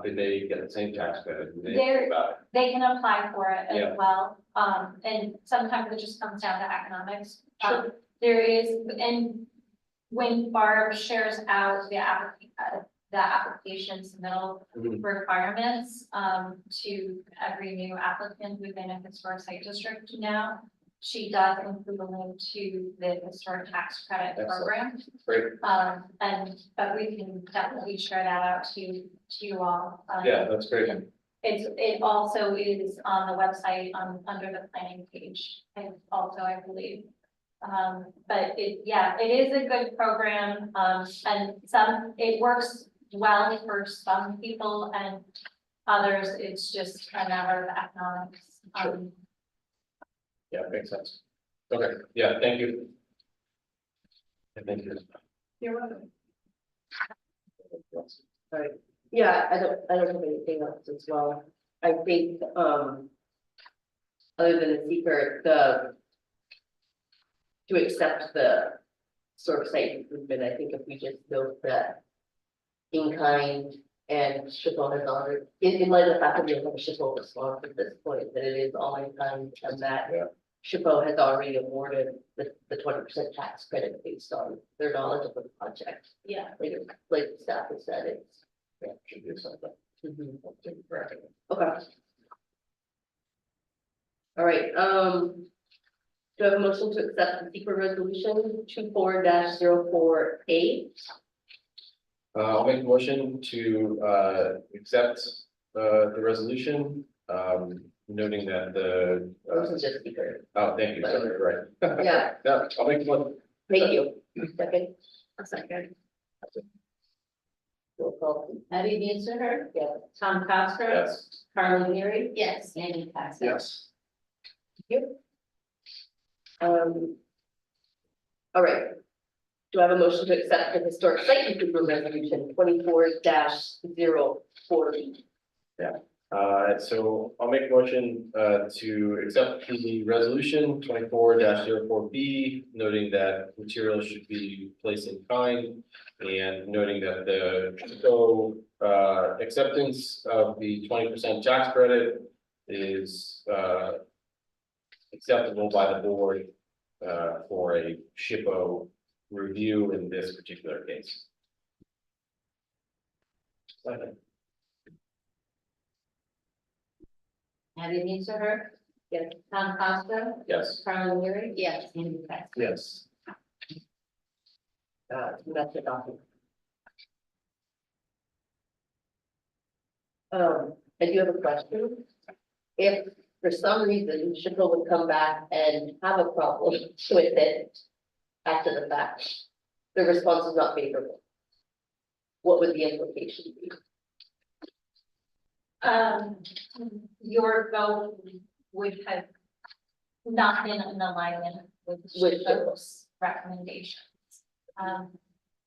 Did they get the same tax credit? Did they know They're- about it? They can apply for it Yeah. as well, and sometimes it just comes down to economics. Sure. There is, and when Barb shares out the application submittal Mhm. requirements, to every new applicant within a historic site district now, she does include a link to the historic tax credit Excellent. program. Great, But we can definitely share that out to you all. yeah, that's great, It also is on the website, under the planning page, and also, I believe. But it is a good program, and it works well for some people and others, it's just a matter of economics. yeah, makes sense. Okay, yeah, thank you. And thank you. You're welcome. Yeah, I don't have anything else as well. I think, other than the secret, to accept the sort of site improvement, I think if we just note that in kind and SHPO has already, in light of the fact that we don't have a SHPO response at this point, that it is all in kind and that Yeah. SHPO has already awarded the 20% tax credit based on their knowledge of the project. Yeah. Like staff has said, it's. Yeah, should be something. I'll take it back. Okay. All right, do I have a motion to accept the secret resolution 24-04A? I'll make a motion to accept the resolution, noting that the. Motion just secret. Oh, thank you, sorry, right. Yeah. Yeah, I'll make one. Thank you. Second. A second. Roll call. Abby Dancer, Yes. Tom Cosgrove, Yes. Carly Leary, Yes. Andy Pastor. Yes. All right. Do I have a motion to accept the historic site improvement resolution 24-040? So I'll make a motion, to accept the resolution 24-04B, noting that materials should be placed in kind. And noting that the acceptance of the 20% tax credit is, acceptable by the board, for a SHPO review in this particular case. Second. Abby Dancer, Yes. Tom Cosgrove, Yes. Carly Leary, Yes. Andy Pastor. Yes. That's the document. I do have a question. If for some reason SHPO would come back and have a problem with it after the fact, the response is not favorable, what would the implication be? Your vote would have not been in alignment with With those recommendations.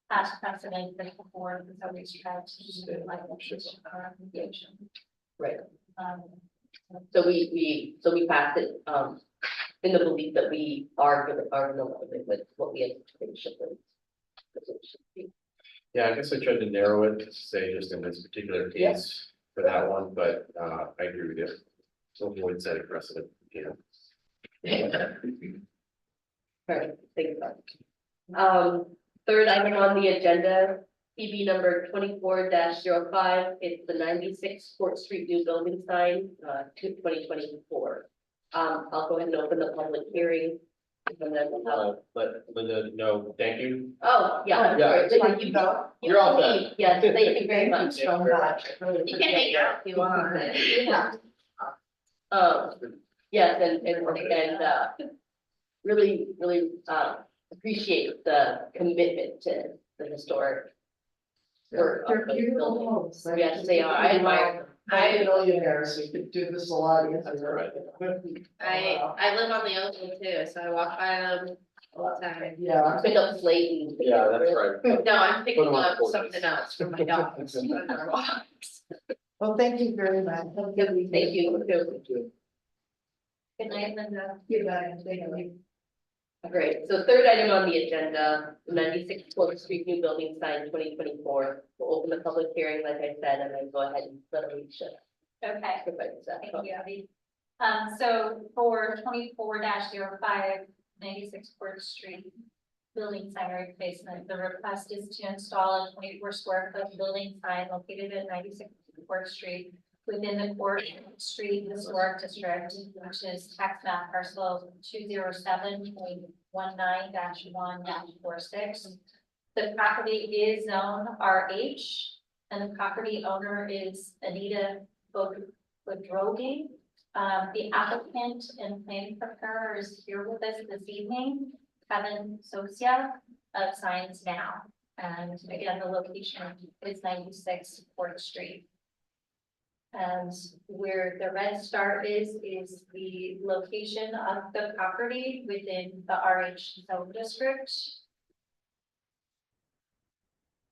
Past precedent that the board has always tried to do like our recommendation. Right. Um, So we passed it, in the belief that we are in alignment with what we anticipate SHPO should be. Yeah, I guess I tried to narrow it to say just in this particular case for that one, but I agree with you. So avoid setting precedent, you know. Right, think about it. Third item on the agenda, PB number 24-05, it's the 96 Court Street new building sign, to 2024. I'll go ahead and open the public hearing. And then we'll have, But Linda, no, thank you. oh, yeah. Yeah. sorry, Like you go. you You're all can set. leave. Yes, thank you very much. So much. Really You can hang out if you want. Yeah. Yes, and really, appreciate the commitment to the historic work. of They're those beautiful buildings. homes. Yes, they are. I admire I'm a millionaire, so you could do this a lot easier. That's right. I live on the ocean too, so I walk by them all the time. Yeah. Pick up slate and. Yeah, that's right. No, I'm picking Put 'em on up porches. something else for my dogs on their walks. Well, thank you very much. Thank you. Good night, Linda. Good night. Thank you. Great, so third item on the agenda, 96 Court Street new building sign 2024. We'll open the public hearing, like I said, and then go ahead and let Alicia. Okay. provide that. Thank you, Abby. So for 24-05, 96 Court Street building sign replacement, the request is to install a 24 square foot building sign located at 96 Court Street within the Court Street Historic District, which is tax map parcel 207.19-1-46. The property is zone RH, and the property owner is Anita Bodrogi. The applicant and planning preparer is here with us this evening, Kevin Sosia of Signs Now. And again, the location is 96 Fourth Street. And where the red star is the location of the property within the RH zone district.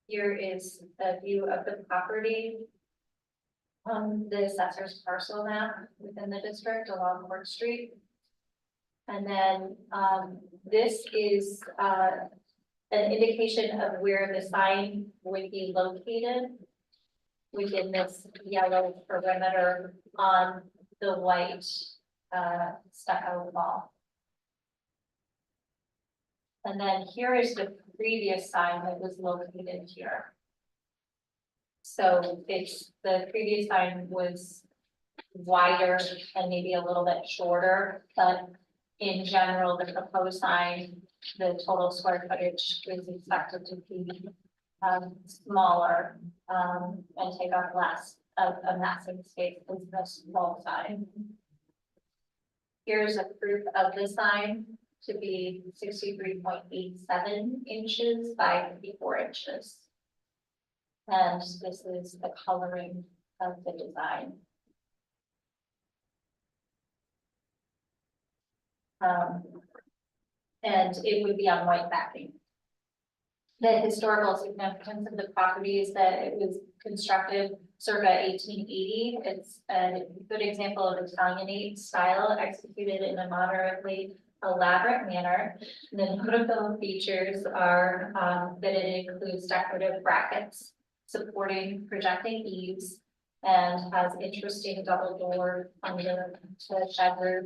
Here is a view of the property on the assessor's parcel map within the district along Court Street. And then this is an indication of where the sign would be located within this yellow perimeter on the white stucco wall. And then here is the previous sign that was located here. So the previous sign was wider and maybe a little bit shorter, but in general, the proposed sign, the total square footage is expected to be smaller and take up less of a massive space as the small sign. Here's a proof of the sign to be 63.87 inches by 54 inches. And this is the coloring of the design. And it would be on white backing. The historical significance of the property is that it was constructed circa 1880. It's a good example of Italianate style executed in a moderately elaborate manner. And the notable features are that it includes decorative brackets supporting projecting eaves and has interesting double door under the shed roof.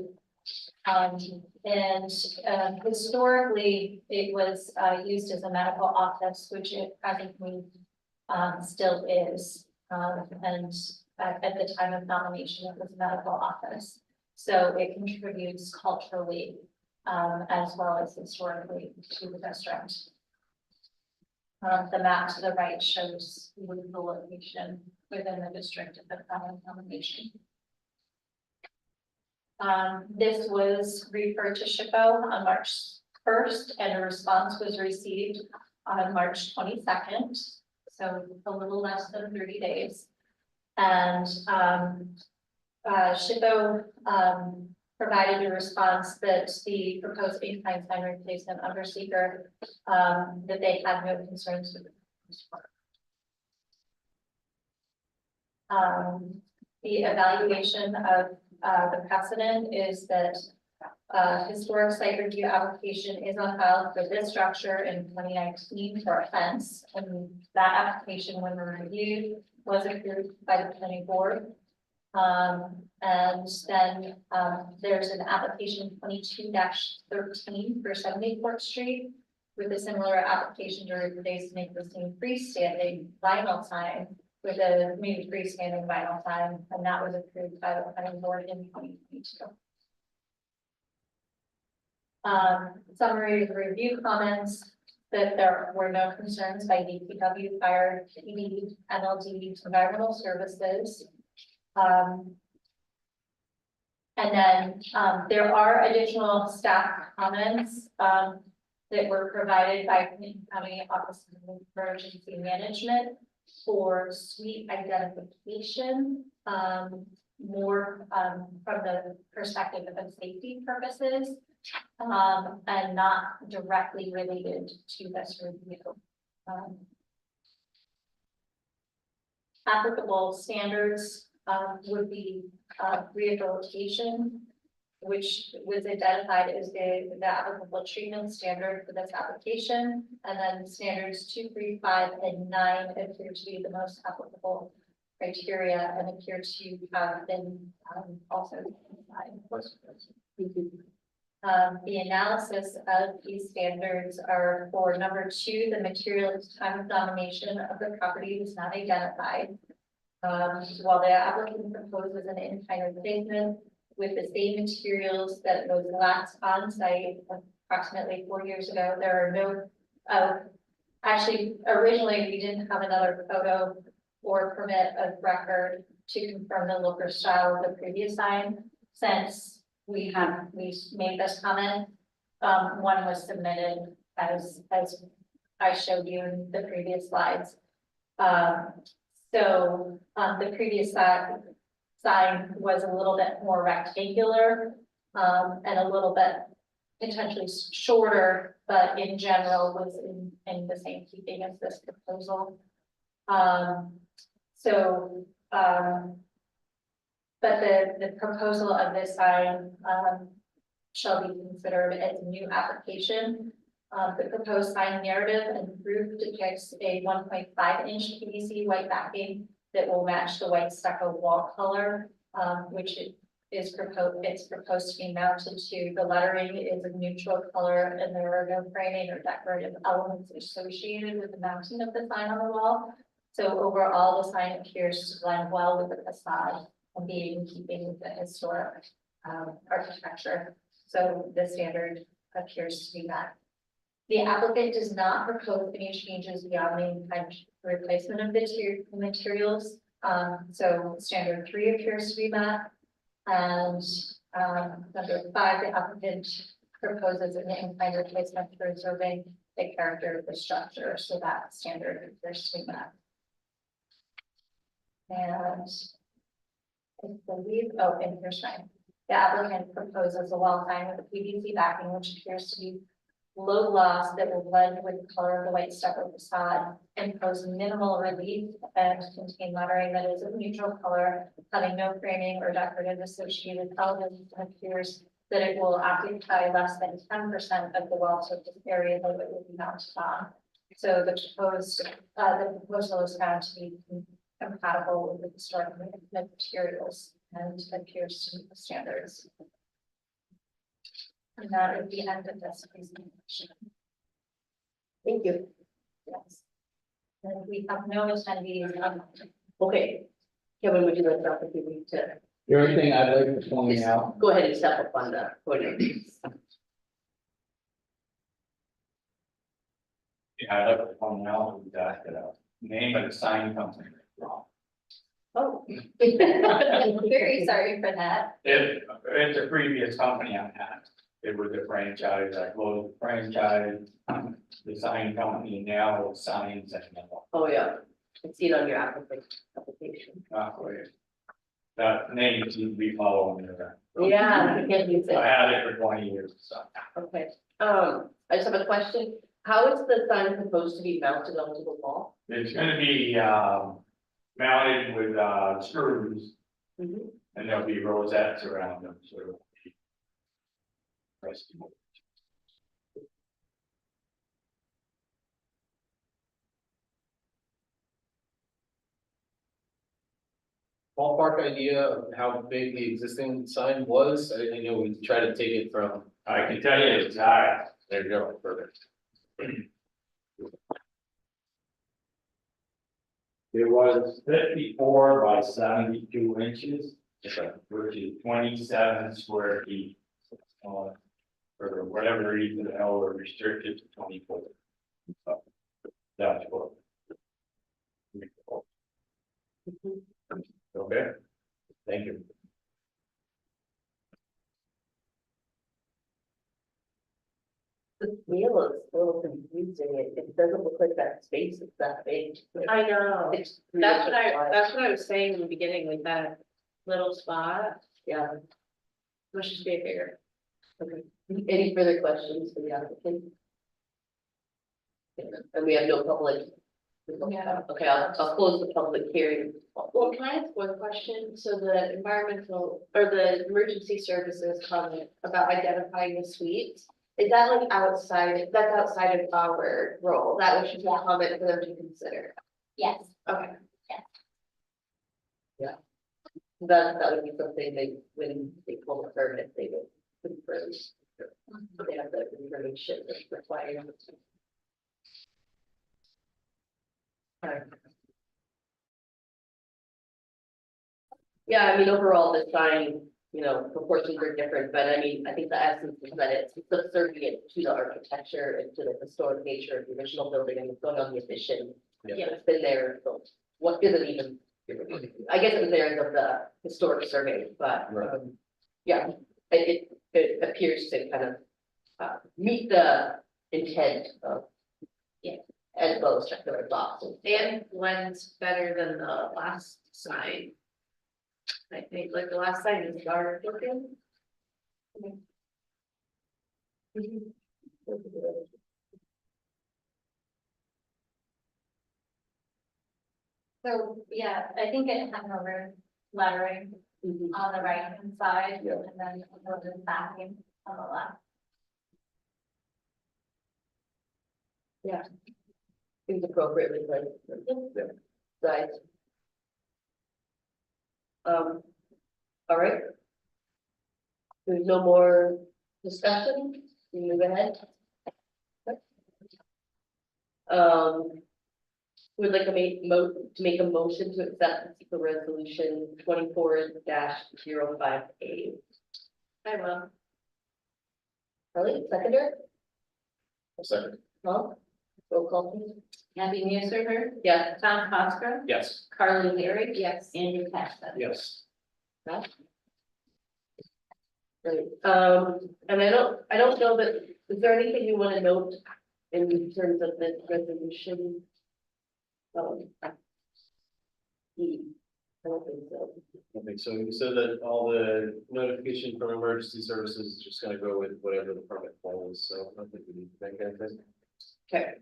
Historically, it was used as a medical office, which it presently still is. And at the time of nomination, it was a medical office. So it contributes culturally as well as historically to the district. The map to the right shows the location within the district at the time of nomination. This was referred to SHPO on March 1st, and a response was received on March 22nd, so a little less than 30 days. And SHPO provided a response that the proposed in-kind sign replacement under seeker, that they had no concerns with the evaluation of the precedent is that historic site review application is on file for this structure in 2019 for a fence, and that application, when reviewed, was approved by the planning board. And then there's an application 22-13 for 74th Street with a similar application to replace an existing freestanding vinyl sign with a new freestanding vinyl sign, and that was approved by the planning board in 2022. Summary of the review comments, that there were no concerns by DPW, fire, PD, MLD, environmental services. And then there are additional staff comments that were provided by County Office of Emergency Management for suite identification, more from the perspective of safety purposes, and not directly related to this review. Applicable standards would be rehabilitation, which was identified as the applicable treatment standard for this application. And then standards 2, 3, 5, and 9 appear to be the most applicable criteria and appear to have been also identified. The analysis of these standards are for number 2, the material at the time of nomination of the property was not identified. While the applicant proposes an in-kind replacement with the same materials that was last on site approximately 4 years ago, there are no, actually, originally we didn't have another photo or permit of record to confirm the look or style of the previous sign. Since we made this comment, one was submitted as I showed you in the previous slides. So the previous sign was a little bit more rectangular and a little bit potentially shorter, but in general was in the same keeping as this proposal. But the proposal of this sign shall be considered as a new application. The proposed sign narrative and roof depicts a 1.5-inch PVC white backing that will match the white stucco wall color, which it's proposed to be mounted to. The lettering is a neutral color, and there are no framing or decorative elements associated with the mounting of the sign on the wall. So overall, the sign appears to blend well with the facade and be in keeping with the historic architecture. So the standard appears to be met. The applicant does not propose any changes beyond the in-kind replacement of the materials. So standard 3 appears to be met. And number 5, the applicant proposes an in-kind replacement preserving the character of the structure. So that standard appears to be met. And I believe, oh, and here's mine. The applicant proposes a wall sign with a PVC backing, which appears to be low gloss that will blend with the color of the white stucco facade, impose minimal relief and contain lettering that is of neutral color, having no framing or decorative associated elements, and appears that it will occupy less than 10% of the wall surface area that it will be mounted on. So the proposal is found to be compatible with the historic materials and appears to meet the standards. And that would be the end of this presentation. Thank you. Yes. And we have no attendees. Okay. Kevin, would you like the opportunity to The only thing I'd like to point just out, go ahead and step up on the podium? I'd like to point out that name of the sign company is wrong. Oh. Very sorry for that. It's a previous company I had. It was a franchise, I closed the franchise, the sign company now is Signs and Oh, yeah, I see it on your application. that name seems to be following there. Yeah, I can't use I it. had it for 20 years, so. Okay, I just have a question. How is the sign supposed to be mounted onto the wall? It's gonna be, mounted with, screws, Mhm. and there'll be rosettes around them, so. it'll be resting. Ballpark idea of how big the existing sign was, I know we tried to take it from, I can tell you it's high. there you go, perfect. It was 54 by 72 inches, Okay. which is 27 square feet. For whatever reason, hell, we're restricted to 24. So, that's what. Okay, thank you. The scale is a little confusing. It doesn't look like that space is that big. I know, It's that's what really wide. that's what I was saying in the beginning, like that little spot, Yeah, which is bigger. okay. Any further questions for the applicant? And we have no public. Yeah. Okay, I'll close the public hearing. Well, can I ask one question? So the environmental or the emergency services comment about identifying the suites, is that like outside, that's outside of our role? That was just a comment for them to consider. Yes. Okay. That would be something they, when they pull the permit, they would confirm. They have the information that's required. Yeah, I mean, overall, the sign, proportions are different, but I mean, I think the essence is that it's subservient to the architecture and to the historic nature of the original building and it's going on the addition. Yeah. It's been there, so what isn't even, I guess it was there as of the historic survey, but, Right. yeah, it appears to kind of meet the intent of. Yeah. As well as circular blocks. And blends better than the last sign. I think like the last sign is dark looking. So, yeah, I think it had no room lettering Mhm. on the right hand side, Yeah. and then a little bit backing on the left. Seems appropriately placed. Right. All right. There's no more discussion, we move ahead. Would like to make a motion to accept the resolution 24-05A. I will. Ellie, seconder, Second, Tom, roll call please. Abby Newsarder, Yeah. Tom Coster, yes. Carly Leary. Yes. Andrew Casterson. Yes. Right, and I don't know that, is there anything you want to note in terms of this resolution? The I don't think so. Okay, so you said that all the notification from emergency services is just gonna go with whatever the permit falls, so I don't think we need to make anything. Okay.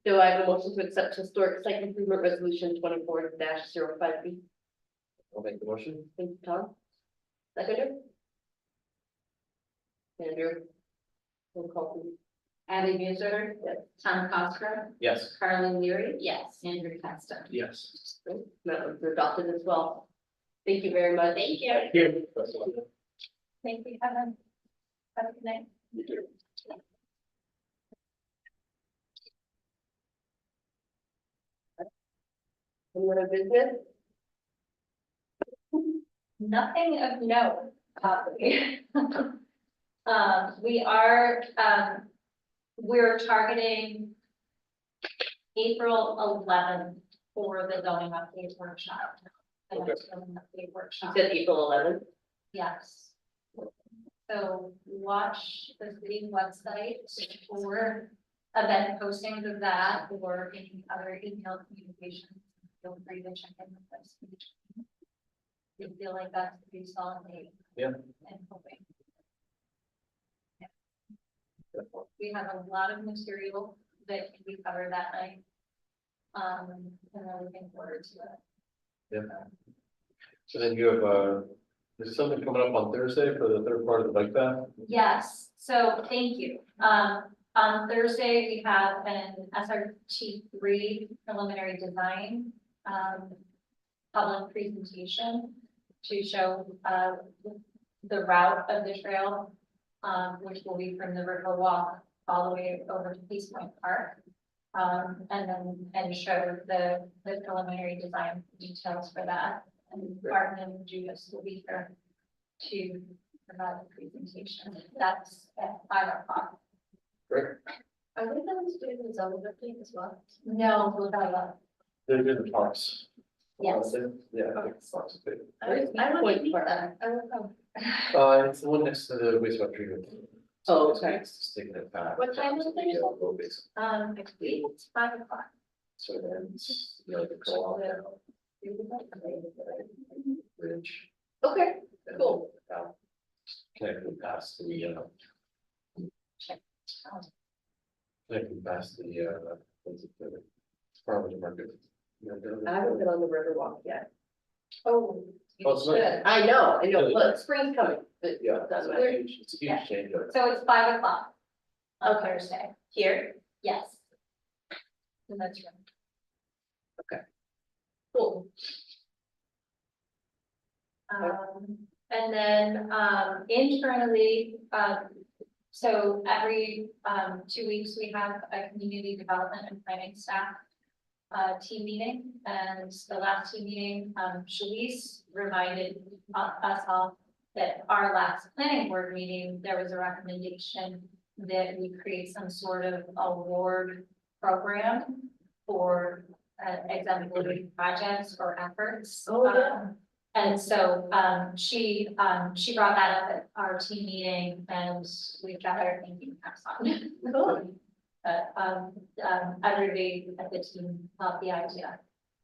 Do I have a motion to accept historic site improvement resolution 24-05B? I'll make the motion. Thank you, Tom. Seconder? Andrew? Roll call, please. Abby Musar, Yes. Tom Cosgrove, Yes. Carly Leary. Yes. Andrew Costa. Yes. That was adopted as well. Thank you very much. Thank you. Here. Thank you, Kevin. Have a good night. Any other business? Nothing of note, probably. We're targeting April 11th for the zoning update workshop. The next zoning update You workshop, said April 11th. yes. So watch the city website for event postings of that or any other email communications. Feel free to check in with us. We feel like that's a pretty solid date. Yeah. And hoping. Yeah. We have a lot of material that can be covered that night. And I'm looking forward to it. So then you have, there's something coming up on Thursday for the third part of the bike path? Yes, so thank you. On Thursday, we have an SRT3 preliminary design, public presentation to show, the route of the trail, which will be from the River Walk all the way over to Peace Point Park. And show the preliminary design details for that. And Martin and Judas will be here to provide the presentation. That's at 5:00. Great. Are we going to do the zone update as well? No, we'll have a, They're in the parks. yes. Yeah, I think the parks is good. I want to be there. I will come. It's the one next to the wastewater treatment. Oh, okay. It's sticking it back. What time is it, Thursday? Boat base. I believe it's 5:00. So then it's, you know, the co-op bridge. Okay, and, Cool. Connecting past the, connecting past the, what's it, the farmer's market. I haven't been on the river walk yet. Oh. Oh, it's nice. I know, look, spring's coming. But Yeah, doesn't it's a matter. huge, it's a huge change. So it's 5:00 on Okay. Thursday. Here, Yes. And that's right. cool. And then, internally, so every, 2 weeks, we have a community development and planning staff team meeting, and the last team meeting, Shalice reminded us all that our last planning board meeting, there was a recommendation that we create some sort of award program for exemplary projects or efforts. Oh, yeah. And so, she brought that up at our team meeting, and we've got our thinking caps on. Cool. Everybody at the team loved the idea,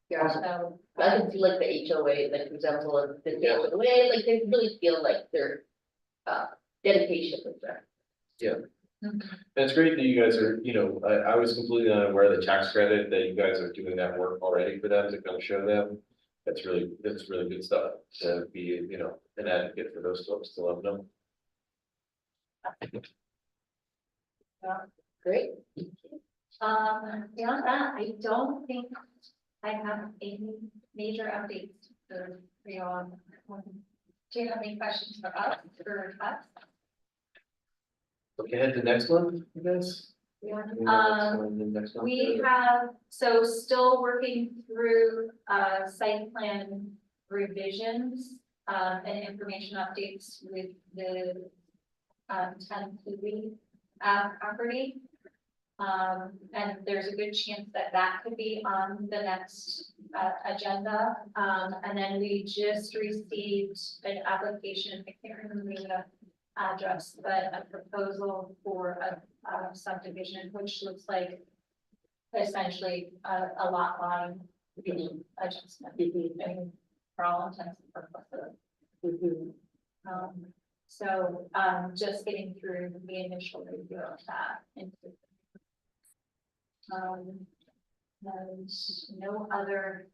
Yeah. so. I can see like the HOA, like for example, of the HOA, like they really feel like their dedication is there. And it's great that you guys are, you know, I was completely unaware of the tax credit, that you guys are doing that work already for them to kind of show them. That's really good stuff to be, you know, an advocate for those folks to love them. Great. Beyond that, I don't think I have any major updates for you all. Do you have any questions for us or us? Okay, ahead to next one, you guys? Next one. We have, so still working through, site plan revisions, and information updates with the, 10 Kiwi, property. And there's a good chance that that could be on the next, agenda. And then we just received an application, I can't remember the address, but a proposal for a subdivision, which looks like essentially a lot line adjustment. And for all intents and purposes. So, just getting through the initial review of that. And no other,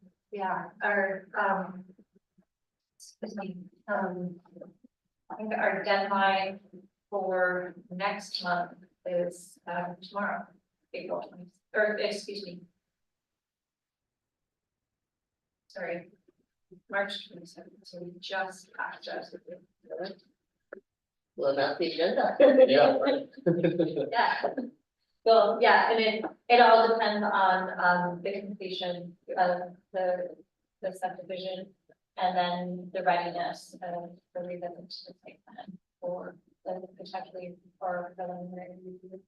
excuse me, I think our deadline for next month is, tomorrow, April 20, or excuse me. Sorry, March 27th, so we just passed us. Well, that's the agenda. Yeah, right. Yeah. Well, yeah, and it all depends on, the completion of the subdivision. And then the readiness of the revisit to the site plan for the potentially for preliminary review.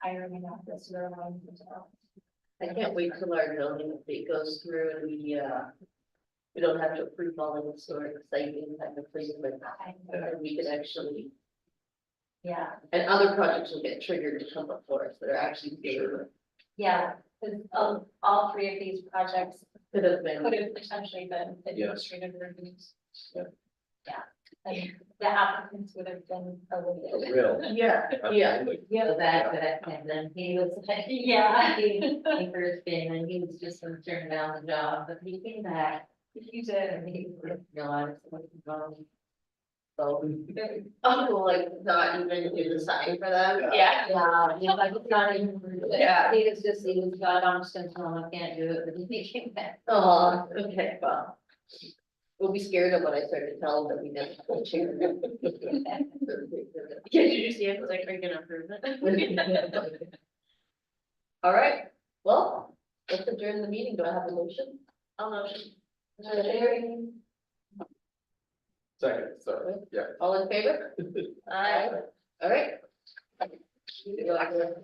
Hiring out this year long as well. I can't wait till our zoning update goes through and we don't have to approve all of this sort of exciting type of things like that. And we could actually, Yeah, and other projects will get triggered to come before us that are actually bigger. yeah, because all three of these projects Could have been. could have potentially been Yeah. administrative reviews. Yeah. Yeah, and the applicants would have been a little bit. Real. Yeah, yeah. Absolutely. Yeah, that, and then he was like, Yeah. he first came and he was just gonna turn down the job, but he came back. You did. And he realized what was wrong. So, Oh, like not even do the sign for them. Yeah. yeah, he was like, it's not even. Yeah. He was God, I'm just gonna tell him I can't do it, but he came back. Oh, okay, well. We'll be scared of when I start to tell them that we didn't. have a chair. Yeah, did you see it? Like, are you gonna approve it? All right, well, let's adjourn the meeting. Do I have a motion? I'll motion. Second, sorry, yeah. All in favor? Aye. All right.